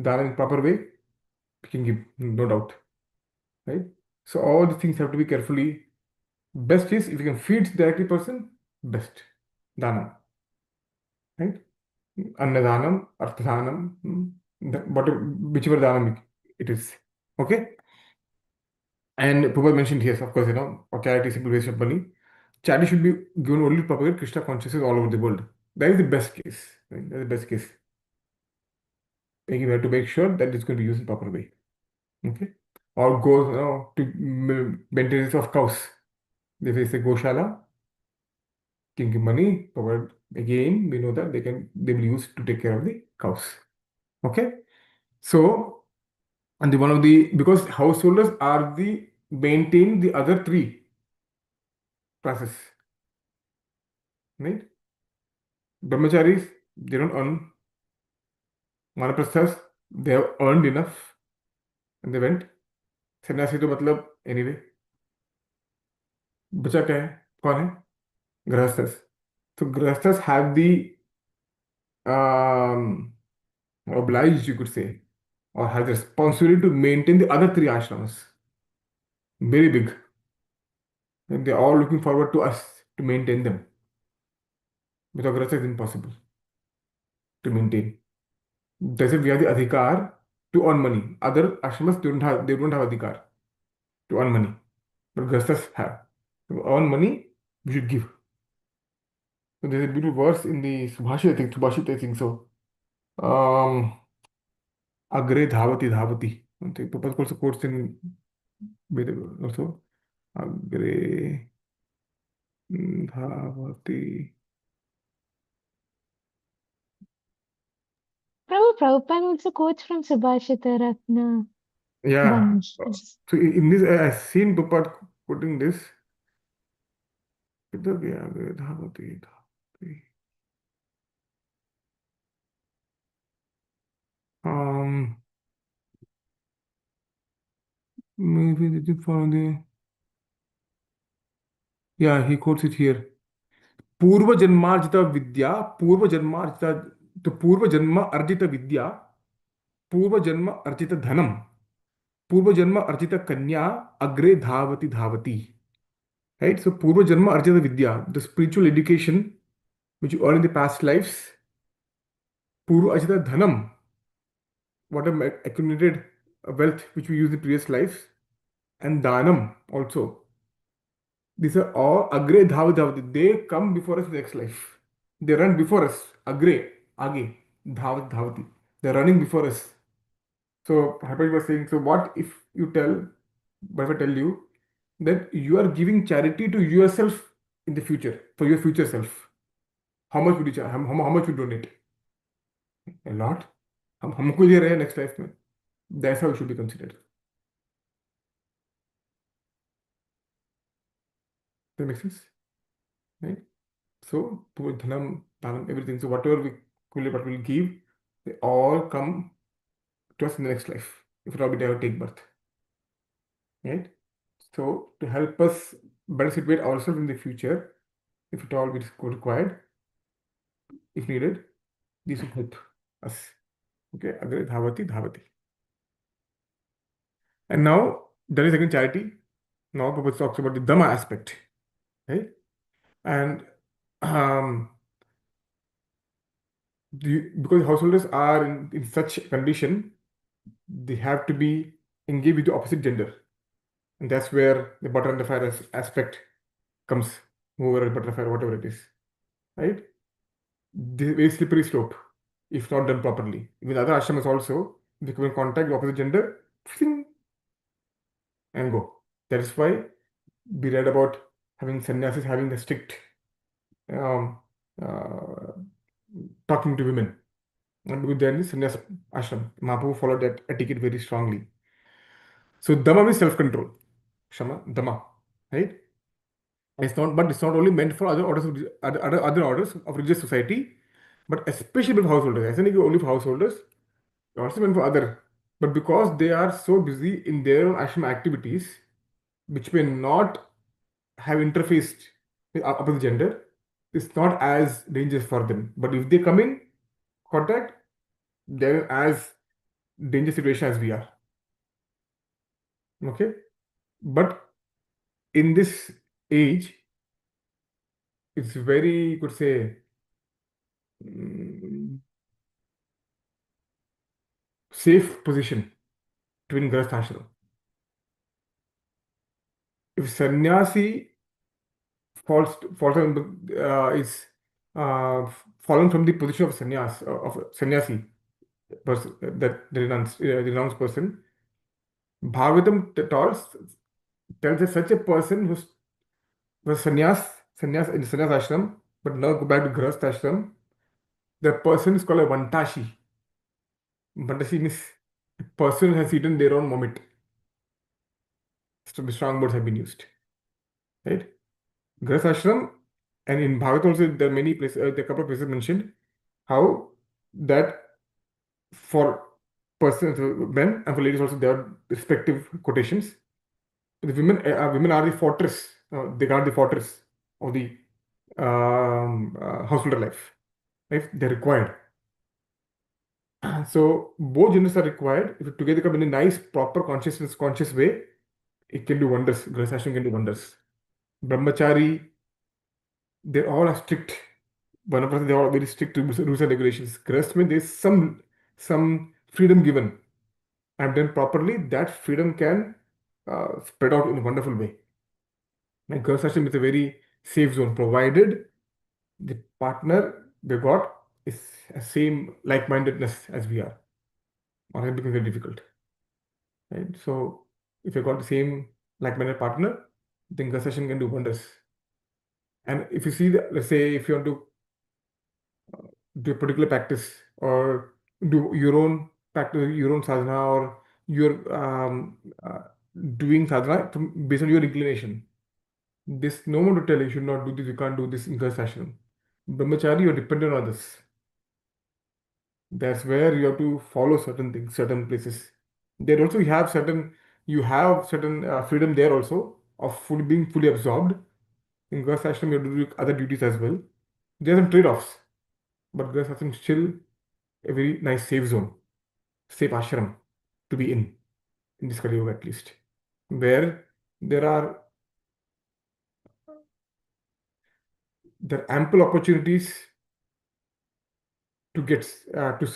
done in proper way you can give no doubt right so all the things have to be carefully best is if you can feed directly person best dana right Annadanam, Arthadanam, whichever Danam it is. Okay? And Prabhupada mentioned here, of course, for charity, simple waste of money. Charity should be given only to propagate Krishna consciousness all over the world. That is the best case. Right? That is the best case. We have to make sure that it's going to be used in proper way. Okay? Or goes to maintenance of cows. If it's a Goshala, can give money, provide again, we know that they will use to take care of the cows. Okay? So, and the one of the because householders are the maintain the other three classes, right? Brahmacharis they don't earn. Vanaprasthas they have earned enough and they went. Sannyasi तो मतलब anyway बचा क्या है कौन है grihasthas so grihasthas have the um, obliged you could say or have the responsibility to maintain the other three ashrams very big and they're all looking forward to us to maintain them without grihastha it's impossible to maintain. Does we have the adhikar to earn money. Other ashramas they don't have adhikar to earn money. But grihasthas have. To earn money, we should give. So there's a beautiful verse in the Subhashit, I think so. Um, Agre dhavati dhavati. I think Prabhupada also quotes in Veda also. Agre dhavati. Prabhupada also quotes from Subhashita Ratna. Yeah. One. So in this, I've seen Tupat putting this. किधर गया वे धावती धावती um maybe did you follow the yeah he quotes it here पूर्व जन्मार्जित विद्या पूर्व जन्मार्जित तो पूर्व जन्म अर्जित विद्या पूर्व जन्म अर्जित धनम पूर्व जन्म अर्जित कन्या अग्रे धावति धावति right so पूर्व जन्म अर्जित विद्या the spiritual education which you earn in the past lives पूर्व अर्जित धनम what accumulated wealth which we use in the previous lives and dhanam also. These are all agre dhav dhav. They come before us in the next life. They run before us. Agre, age, dhav dhavati. They're running before us. So Harpaj was saying, so what if you tell, what if I tell you that you are giving charity to yourself in the future, for your future self? How much would you charge? How much would you donate? A lot. हमको दे रहे हैं next life में. That's how it should be considered. That makes sense, right? So, dhanam, dhanam, everything. So, whatever what we'll give, they all come to us in the next life. If at all we ever take birth, right? So, to help us better situate ourselves in the future, if at all it is required, if needed, these will help us. Okay, agre dhavati dhavati. And now there is again charity. Now, Prabhupada talks about the dhamma aspect, right? And because householders are in such condition, they have to be engaged with the opposite gender. And that's where the butter and the fire aspect comes, over butter and fire, whatever it is, right? The very slippery slope if not done properly. Even other ashramas also, if you come in contact with opposite gender, fling, and go. That is why we read about having sannyasis having the strict um, uh, talking to women. And because there is sannyas ashram, Mahaprabhu followed that etiquette very strongly. So dhamma means self-control. Shama, dhamma, right? But it's not only meant for other orders of other orders of religious society, but especially for householders. I think only for householders, also meant for other. But because they are so busy in their own ashram activities, which may not have interfaced with opposite gender, it's not as dangerous for them. But if they come in contact, they're as dangerous situation as we are. Okay, but in this age, it's very, could say, mm, safe position to be in Grahastha ashram. If sannyasi falls is fallen from the position of sannyasi person, that the renounced person, Bhagavatam tells that such a person was sannyas in sannyas ashram, but now go back to Grahastha ashram. The person is called a vantashi. Vantashi means a person has eaten their own vomit. So strong words have been used, right? Grahastha ashram, and in Bhagavad also there are many places, there are a couple of places mentioned how that for persons, men and for ladies also there are respective quotations. The women are the fortress. They guard the fortress of the householder life. Right? They're required. So both genders are required. If you together come in a nice, proper conscious way, it can do wonders. Grahastha can do wonders. Brahmachari, they all are strict. One of us, they are all very strict rules and regulations. Grahastha means there's some freedom given. And done properly, that freedom can spread out in a wonderful way. Like Grahastha is a very safe zone, provided the partner they got is same like-mindedness as we are, or it becomes very difficult, right? So if you got the same like-minded partner, then Grahastha can do wonders. And if you see let's say if you want to do a particular practice or do your own practice, your own sadhana, or you're doing sadhana based on your inclination. This no one to tell you should not do this, you can't do this in Girls Ashram. Brahmachari, you're dependent on others. That's where you have to follow certain things, certain places. There also you have certain freedom there also of being fully absorbed. In Girls Ashram, you have to do other duties as well. There are some trade-offs, but Girls Ashram is still a very nice safe zone, safe ashram to be in this Kali Yuga at least, where there are there are ample opportunities to get to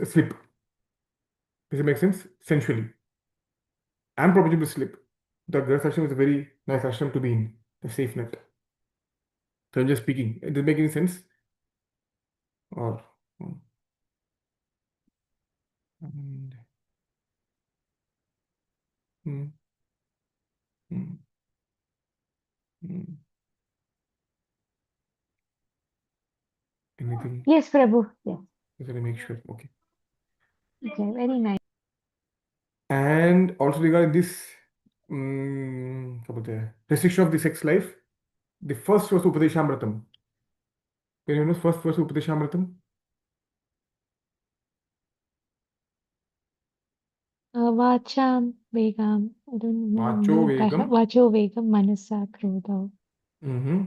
slip. Does it make sense? Sensually, ample opportunity to slip. The Girls Ashram is a very nice ashram to be in, a safe net. So I'm just speaking. Does it make any sense? Or and, mm, mm, mm. Anything? Yes, Prabhu. Yes. Just want to make sure. Okay. Okay, very nice. And also regarding this क्या बोलते हैं, restriction of the sex life, the first was Upadeshamritam. Can you know first was Upadeshamritam? Vacham Vegam. I don't Vacho know it by Vegam. heart. Vacho Vegam Manasa Krodha. Mm-hmm.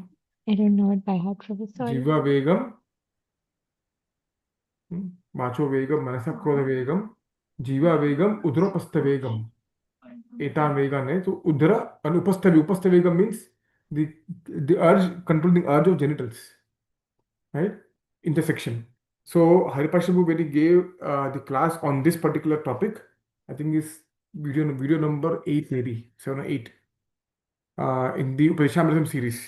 I don't know it by heart, Prabhu. Sorry. Jiva Vegam. Vacho Vegam, Manasa Krodha Vegam. Jiva Vegam, Udropastha Vegam. Etan Vega ne. So Udra and Upastha Vegam means the urge, controlling urge of genitals. Right? Intersection. So Haripashabu, when he gave the class on this particular topic, I think is video number 8, maybe 7 or 8, in the Upadeshamritam series.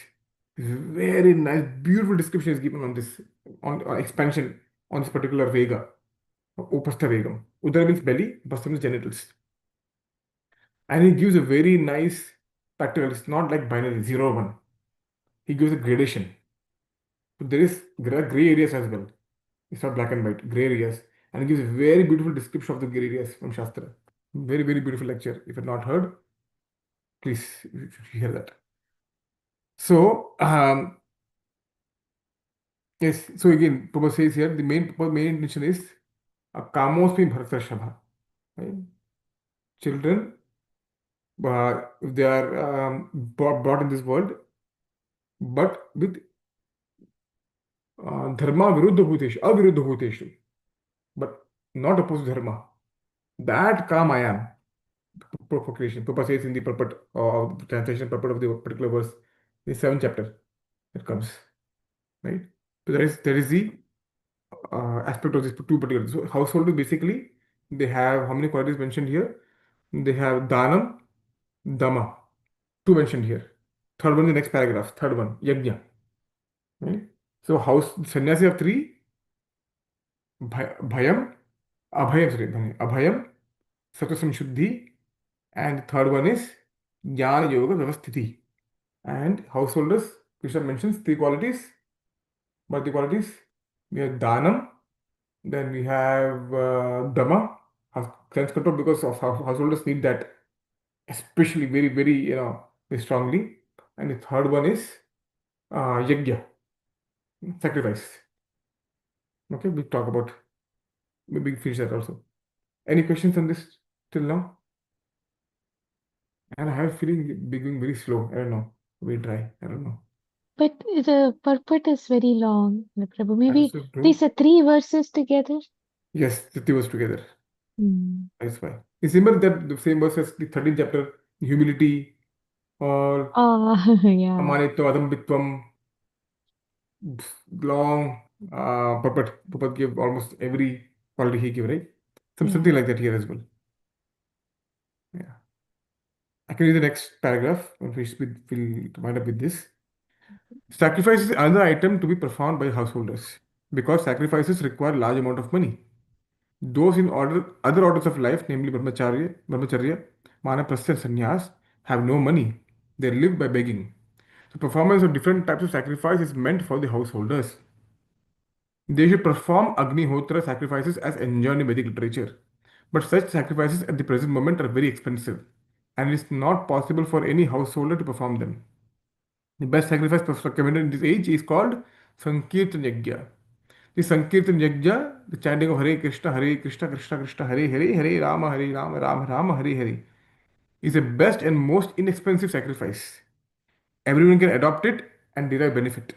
Very nice, beautiful description is given on this, on expansion on this particular Vega, Upastha Vegam. Udara means belly, Upastha means genitals. And he gives a very nice practical, it's not like binary, 0 or 1. He gives a gradation. So there are gray areas as well. It's not black and white, gray areas. And it gives a very beautiful description of the gray areas from Shastra. Very, very beautiful lecture. If you've not heard, please you should hear that. So, yes, so again, Prabhupada says here the main intention is Kamosmi Bharata Shabha. Right? Children, if they are brought in this world, but with Dharma Viruddha Bhuteshu, Aviruddha Bhuteshu, but not opposed to Dharma. That Kam I am. Procreation. Purpose says in the purport of the translation purport of the particular verse, the 7th chapter that comes, right? So that is the aspect of these two particular. So household basically they have how many qualities mentioned here? They have Danam, Dama, two mentioned here. Third one, the next paragraph. Third one, Yajna. Right? So house sannyasi have three: Bhayam, Abhayam, sorry, Abhayam, Sattva Samshuddhi, and the third one is Jnana Yoga Vyavasthiti. And householders, Krishna mentions three qualities. But the qualities, we have Danam, then we have Dhamma, sense control, because of householders need that, especially very, very, very strongly. And the third one is Yajna, sacrifice. Okay, we talk about, maybe finish that also. Any questions on this till now? And I have a feeling being very slow. I don't know. Very dry. I don't know. But the purport is very long, Prabhu. Maybe That's so true. these are 3 verses together. Yes, the two was together. Hmm. That's why. It's similar that the same verse as the 13th chapter, humility or Yeah. amanitvam, adambitvam, long Prabhupada gave almost every quality he gave, right? Yeah. Something like that here as well. Yeah. I can read the next paragraph and we'll wind up with this. Sacrifice is another item to be performed by householders because sacrifices require large amount of money. Those in other orders of life, namely brahmacharya, manaprastha, and sannyas, have no money. They live by begging. The performance of different types of sacrifice is meant for the householders. They should perform Agnihotra sacrifices as enjoined in Vedic literature. But such sacrifices at the present moment are very expensive, and it is not possible for any householder to perform them. The best sacrifice recommended in this age is called Sankirtan Yajna. The Sankirtan Yajna, the chanting of Hare Krishna, Krishna Krishna, Hare Hare, Hare Rama, Rama Rama, Hare Hare, is the best and most inexpensive sacrifice. Everyone can adopt it and derive benefit.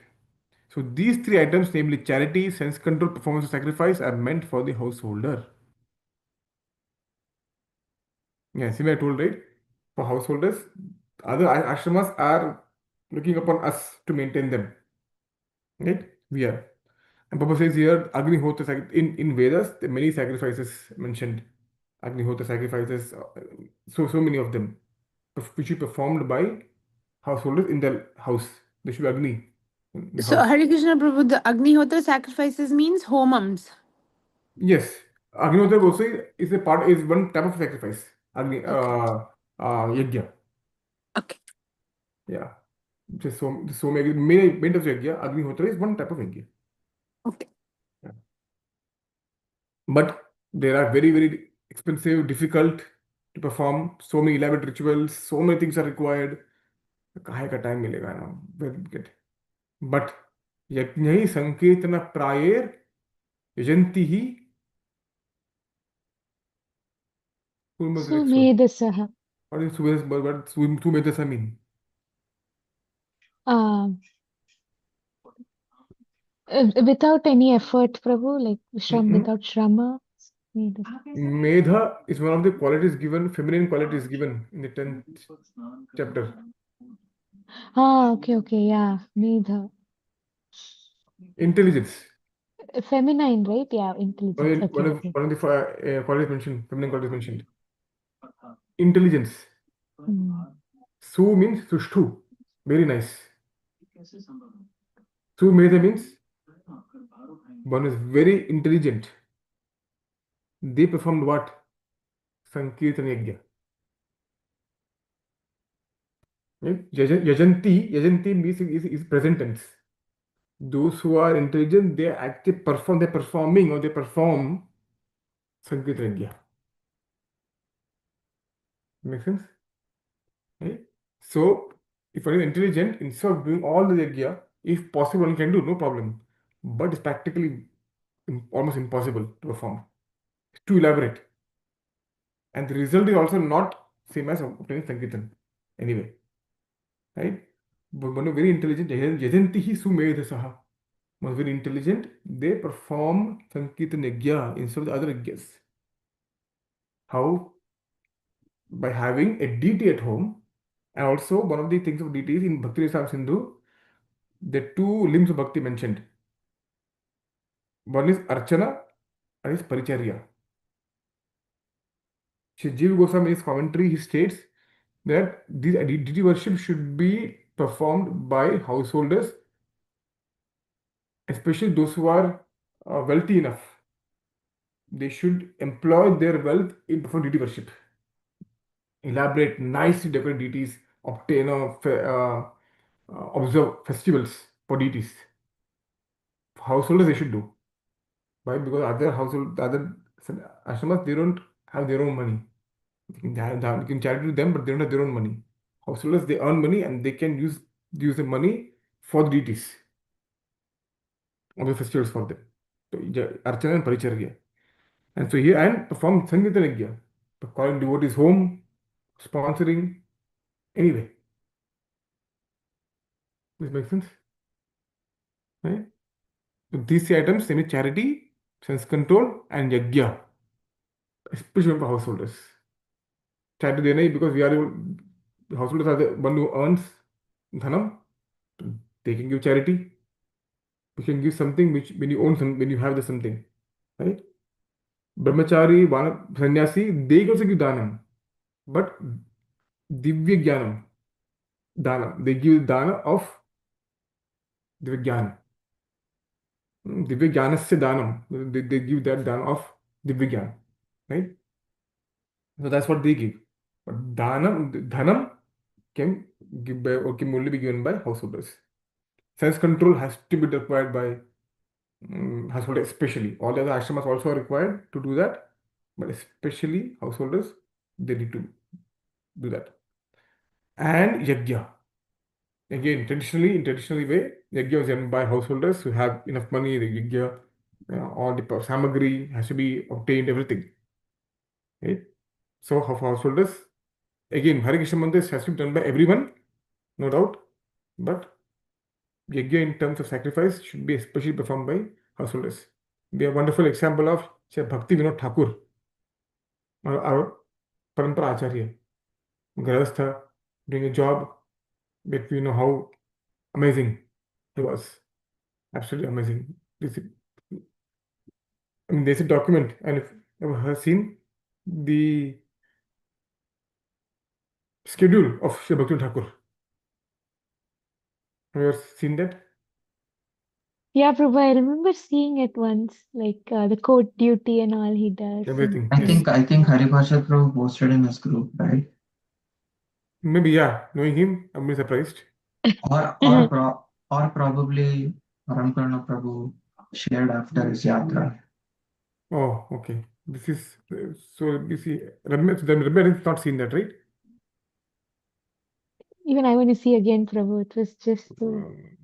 So these three items, namely charity, sense control, performance of sacrifice, are meant for the householder. Yeah, see what I told, right? For householders, other ashramas are looking upon us to maintain them. Right? We are. And Papa says here, Agnihotra, in Vedas, there are many sacrifices mentioned. Agnihotra sacrifices, so many of them, which are performed by householders in their house. There should be Agni in the So, house. Hare Krishna Prabhu, the Agnihotra sacrifices means homams. Yes, Agnihotra also is a part, is one type of sacrifice. Agni, Okay. Yajna. Okay. Yeah. So many types of yajna. Agnihotra is one type of yajna. Okay. Yeah. But there are very, very expensive, difficult to perform. So many elaborate rituals. So many things are required. काहे का time मिलेगा ना? Very good. But यज्ञ संकीर्तन प्रायर यजंती ही Vriksha. Sumedasah. What is Sumedasa mean? Um, without any effort, Prabhu, like without Shrama. Medha is one of the qualities given, feminine qualities given in the 10th chapter. Okay, yeah. Medha. Intelligence. Feminine, right? Yeah, intelligence. Okay, okay. One of the qualities mentioned, feminine qualities mentioned. Intelligence. Su means sushtu. Very nice. Su Medha means one is very intelligent. They performed what? Sankirtan Yajna. Right? Yajanti means is present tense. Those who are intelligent, they actually perform, they're performing or they perform Sankirtan Yajna. Make sense? Right? So, if one is intelligent, instead of doing all the yajna, if possible, one can do, no problem. But it's practically almost impossible to perform. It's too elaborate. And the result is also not same as obtaining Sankirtan. Anyway, right? But one is very intelligent, Yajantihi Sumedhasaha. One is very intelligent, they perform Sankirtan yajna instead of the other yajnas. How? By having a deity at home. And also, one of the things of deities in Bhakti Rasam Sindhu, the two limbs of bhakti mentioned. One is Archana and is Paricharya. Jiva Goswami in his commentary, he states that these deity worship should be performed by householders, especially those who are wealthy enough. They should employ their wealth in performing deity worship. Elaborate, nicely decorated deities, obtain, observe festivals for deities. Householders, they should do. Why? Because other ashramas, they don't have their own money. You can charity to them, but they don't have their own money. Householders, they earn money and they can use the money for the deities of the festivals for them. So, Archana and Paricharya. And so here, and perform Sangeeta Yajna, calling devotees home, sponsoring, anyway. This makes sense? Right? So these three items, semi charity, sense control, and yajna, especially for householders. Charity देना ही because we are the householders are the one who earns dhanam. They can give charity. You can give something which when you own some, when you have the something, right? Brahmachari, sannyasi, they also give dhanam, but divya jnanam, dhanam. They give dana of divya jnana. Divya jnanasya dhanam. They give that dana of divya jnana, right? So that's what they give. But dhanam can give by, or can only be given by householders. Sense control has to be required by householders, especially. All the other ashramas also are required to do that, but especially householders, they need to do that. And yajna. Again, in traditionally way, yajna was done by householders who have enough money. The yajna, all the samagri has to be obtained, everything. Right? So, householders, again, Hare Krishna Mandir has to be done by everyone, no doubt. But yajna in terms of sacrifice should be especially performed by householders. We have a wonderful example of say, Bhakti Vinod Thakur, our Parampara Acharya, Grahastha, doing a job, but we know how amazing he was. Absolutely amazing. I mean, there's a document, and if you have seen the schedule of Shri Bhakti Thakur, have you ever seen that? Yeah, Prabhu, I remember seeing it once, like the court duty and all he does. Everything. I Yes. think Haribhasha Prabhu posted in his group, right? Maybe, yeah. Knowing him, I'm really surprised. Or probably Ramkarna Prabhu shared after his yatra. Oh, okay. This is so. You see, Ramya has not seen that, right? Even I want to see again, Prabhu. It was just so. Um,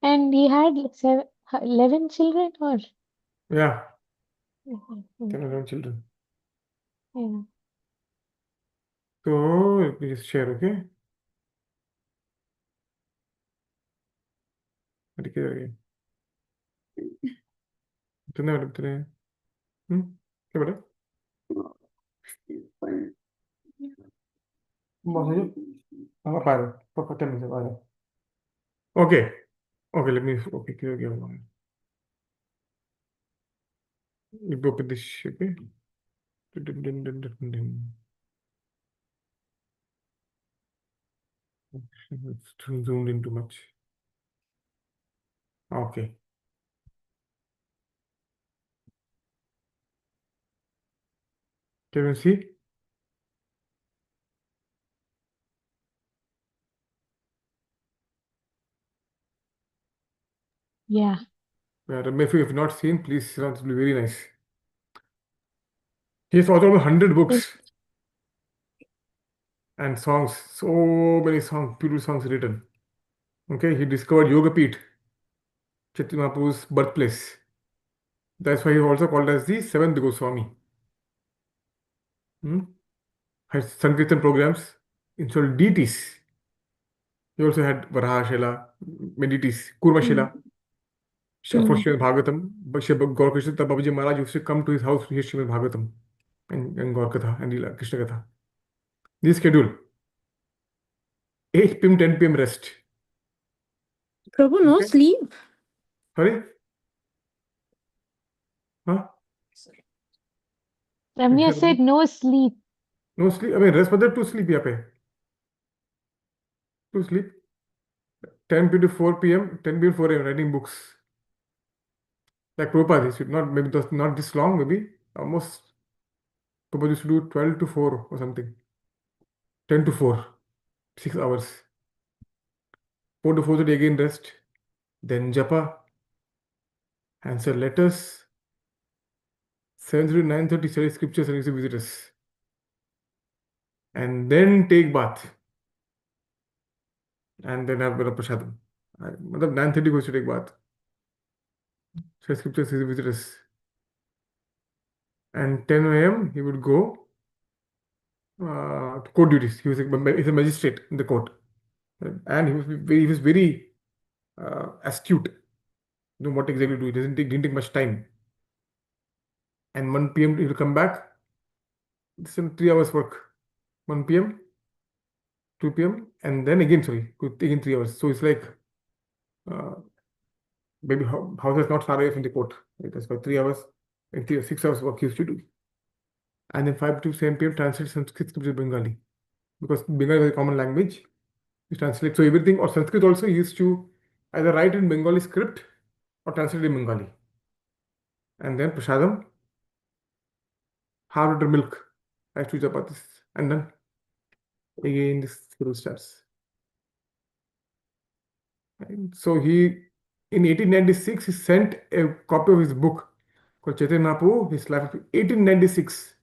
And he had 11 children, or? yeah, Mhm. 10 or 11 children. Yeah. So let me just share, okay? Okay. कितने क्या बेटा आप आ रहे हो पता नहीं आ रहे okay okay let me okay clear again you open this okay it's zoomed in too much okay can you see Yeah. if you have not seen please it will be very nice he has authored 100 books and songs so many songs beautiful songs written okay he discovered Yoga Peeth Chaitanya Mahaprabhu's birthplace that's why he also called as the seventh Goswami had Sankirtan programs installed deities. He also had Varahashila, deities, Kurmashila, for Mm. Srimad Bhagavatam. But Gaurakrishna Babaji Maharaj used to come to his house to hear Srimad Bhagavatam and Gaur Katha and Leela, Krishna Katha. This schedule 8 p.m., 10 p.m. rest. Prabhu, no Okay. sleep. Sorry? Huh? Ramya said no sleep. No sleep. I mean, rest, but to sleep. यहाँ पे. To sleep. 10 p.m. to 4 p.m., 10 p.m. to 4 a.m. writing books. Like Prabhupada, he should not, maybe not this long, maybe almost. Prabhupada used to do 12 to 4 or something. 10 to 4. 6 hours. 4 to 4:30 again rest. Then japa. Answer letters. 7 to 9:30 study scriptures and receive visitors. And then take bath. And then have a prasadam. 9:30 goes to take bath. Study scriptures, receive visitors. And 10 a.m. he would go to court duties. He's a magistrate in the court. And he was very astute. Know what exactly to do. It didn't take much time. And 1 p.m. he will come back. It's 3 hours work. 1 p.m., 2 p.m., and then again, sorry, again 3 hours. So it's like uh, maybe house is not far away from the court. Right? That's why 3 hours and 6 hours work he used to do. And then 5 to 7 p.m. translate Sanskrit to Bengali. Because Bengali is a common language. You translate. So everything, or Sanskrit also he used to either write in Bengali script or translate in Bengali. And then prasadam, half liter milk, as two chapatis, and then again this schedule starts. And so he, in 1896, he sent a copy of his book called Chaitanya Mahaprabhu, his life of 1896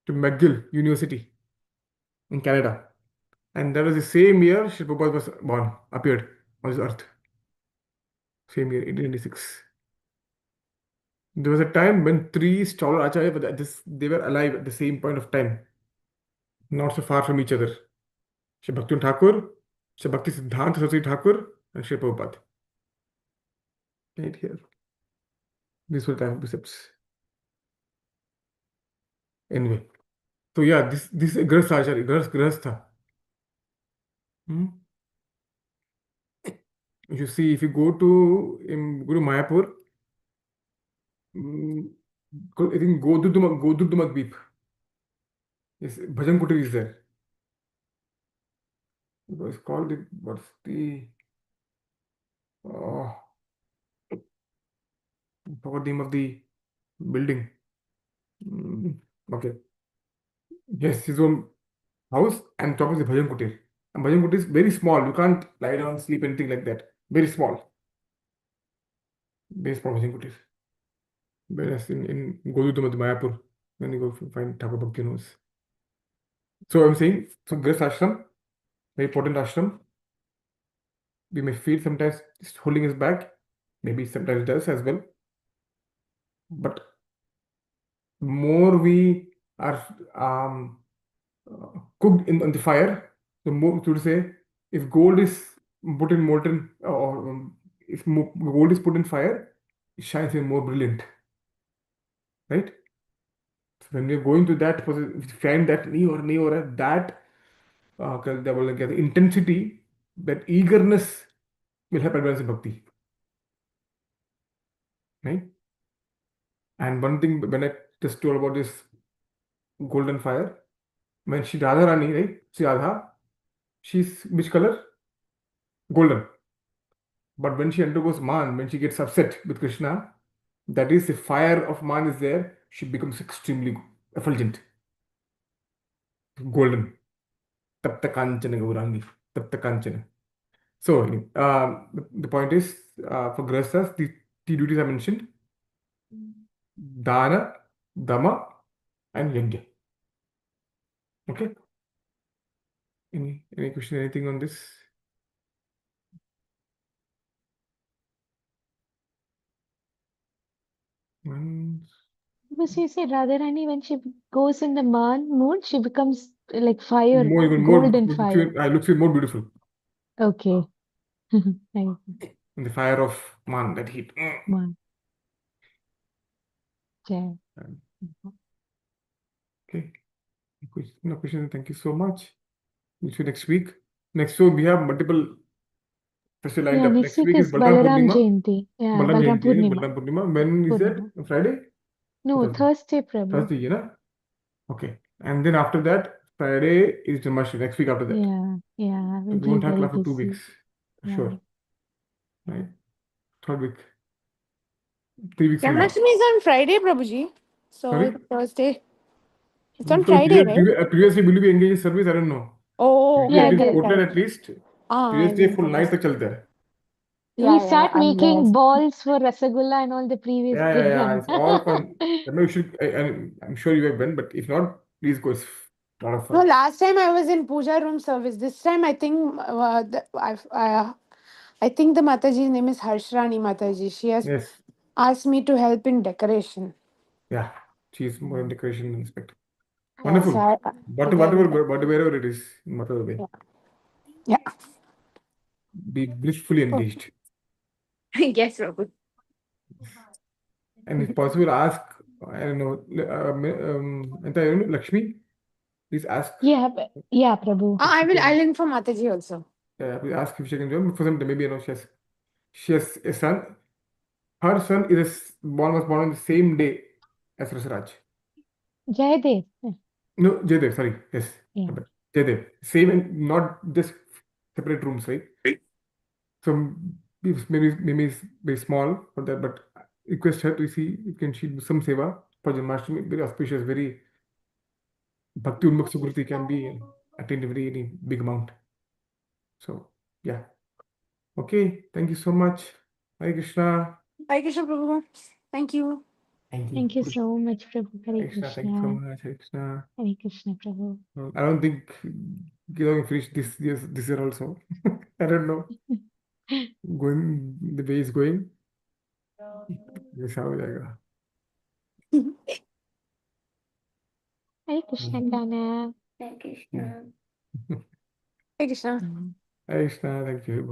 to McGill University in Canada. And that was the same year Srila Prabhupada was born, appeared on this earth. Same year, 1896. There was a time when three scholar acharyas, but they were alive at the same point of time, not so far from each other. Sri Bhakti Thakur, Sri Bhakti Siddhanta Saraswati Thakur, and Sri Prabhupada. Right here. These were time precepts. Anyway, so yeah, this is a Grahastha Acharya, Grahastha. You see, if you go to Guru Mayapur, I think Goduduma Dweep. Yes, Bhajan Kutir is there. It's called what's the forgot the name of the building. Okay. Yes, his own house and top is the Bhajan Kutir. And Bhajan Kutir is very small. You can't lie down, sleep, anything like that. Very small. Very small Bhajan Kutir. Whereas in Goduduma, Mayapur, when you go find Thakur Bhakti knows. So I'm saying, so Grahast Ashram, very important ashram. We may feel sometimes it's holding us back. Maybe sometimes it does as well. But more we are cooked on the fire, the more to say, if gold is put in molten or if gold is put in fire, it shines even more brilliant, right? So when we are going to that, if you find that that the intensity, that eagerness will help advance in bhakti, right? And one thing when I just told about this golden fire, when Shri Radha Rani, right? Shri Radha, she's which color? Golden. But when she undergoes man, when she gets upset with Krishna, that is, the fire of man is there, she becomes extremely effulgent, golden. Tapta Kanchana Gaurangi. Tapta Kanchana. So, the point is, for Grahasthas, the three duties I mentioned: Dana, Dama, and Yajna. Okay? Any question, anything on this? Because you say Radharani, when she goes in the man mood, she becomes like fire, Even golden fire. looks more beautiful. Okay. Thank you. In the fire of man, that heat. Man. Yeah. Okay. No question. Thank you so much. We'll see you next week. Next week we have multiple festival lined Yeah, up. next week week is Balaram Balaram Purnima. Jayanti. Yeah, Balaram Purnima. Balaram Purnima. When is that? Purnima. Friday? No, Thursday, Prabhu. Thursday, you know? Okay. And then after that, Friday is Janmashtami. Next week after that. Yeah, We we'll won't be have very class for 2 busy. weeks. Yeah. Sure. Right. Third week. 3 weeks from now. Janmashtami is on Friday, Prabhuji. So Sorry? it's Thursday. It's on So Friday, right? previously, will you be engaged in service? I don't know. Oh, Usually Yeah, at least the- Portland correct. at least. I Previous day didn't full know night this. tak chalte hai. Yeah, we start I'm making lost. balls for Rasagulla and all the previous day. Yeah. It's all fun. I know you should. I'm sure you have been, but if not, please go. It's a lot of No, fun. last time I was in puja room service. This time I think I think the Mataji's name is Harshrani Mataji. She has Yes. asked me to help in decoration. Yeah. She's more in decoration aspect. Yeah, Wonderful. so Whatever it is, in whatever way, yeah. be blissfully engaged. Yes, Prabhu. And if possible, ask. I don't know. Lakshmi, please ask. Yeah, Prabhu. I'll inform Mataji also. Please ask if she can join. For some, maybe she has a son. Her son was born on the same day as Rasaraj. Jayadev. No, Jaydev, sorry. Yes. Yeah. Jaydev. Same and not just separate rooms, right? So maybe it's very small for that, but request her to see if can she do some seva for Janmashtami. Very auspicious, very Bhakti Unmukh Sukriti can be attained very big amount. So yeah. Okay. Thank you so much. Hare Krishna. Hare Krishna, Prabhu. Thank you. Thank you so much, Prabhu. Hare Krishna, thank you so Krishna. much. Hare Krishna. Hare Krishna, Prabhu. I don't think we finish this year also. I don't know. Going the way it's going. ऐसा हो जाएगा. Hare Krishna, Kana. Hare Krishna. Hare Krishna. Hare Krishna, thank you.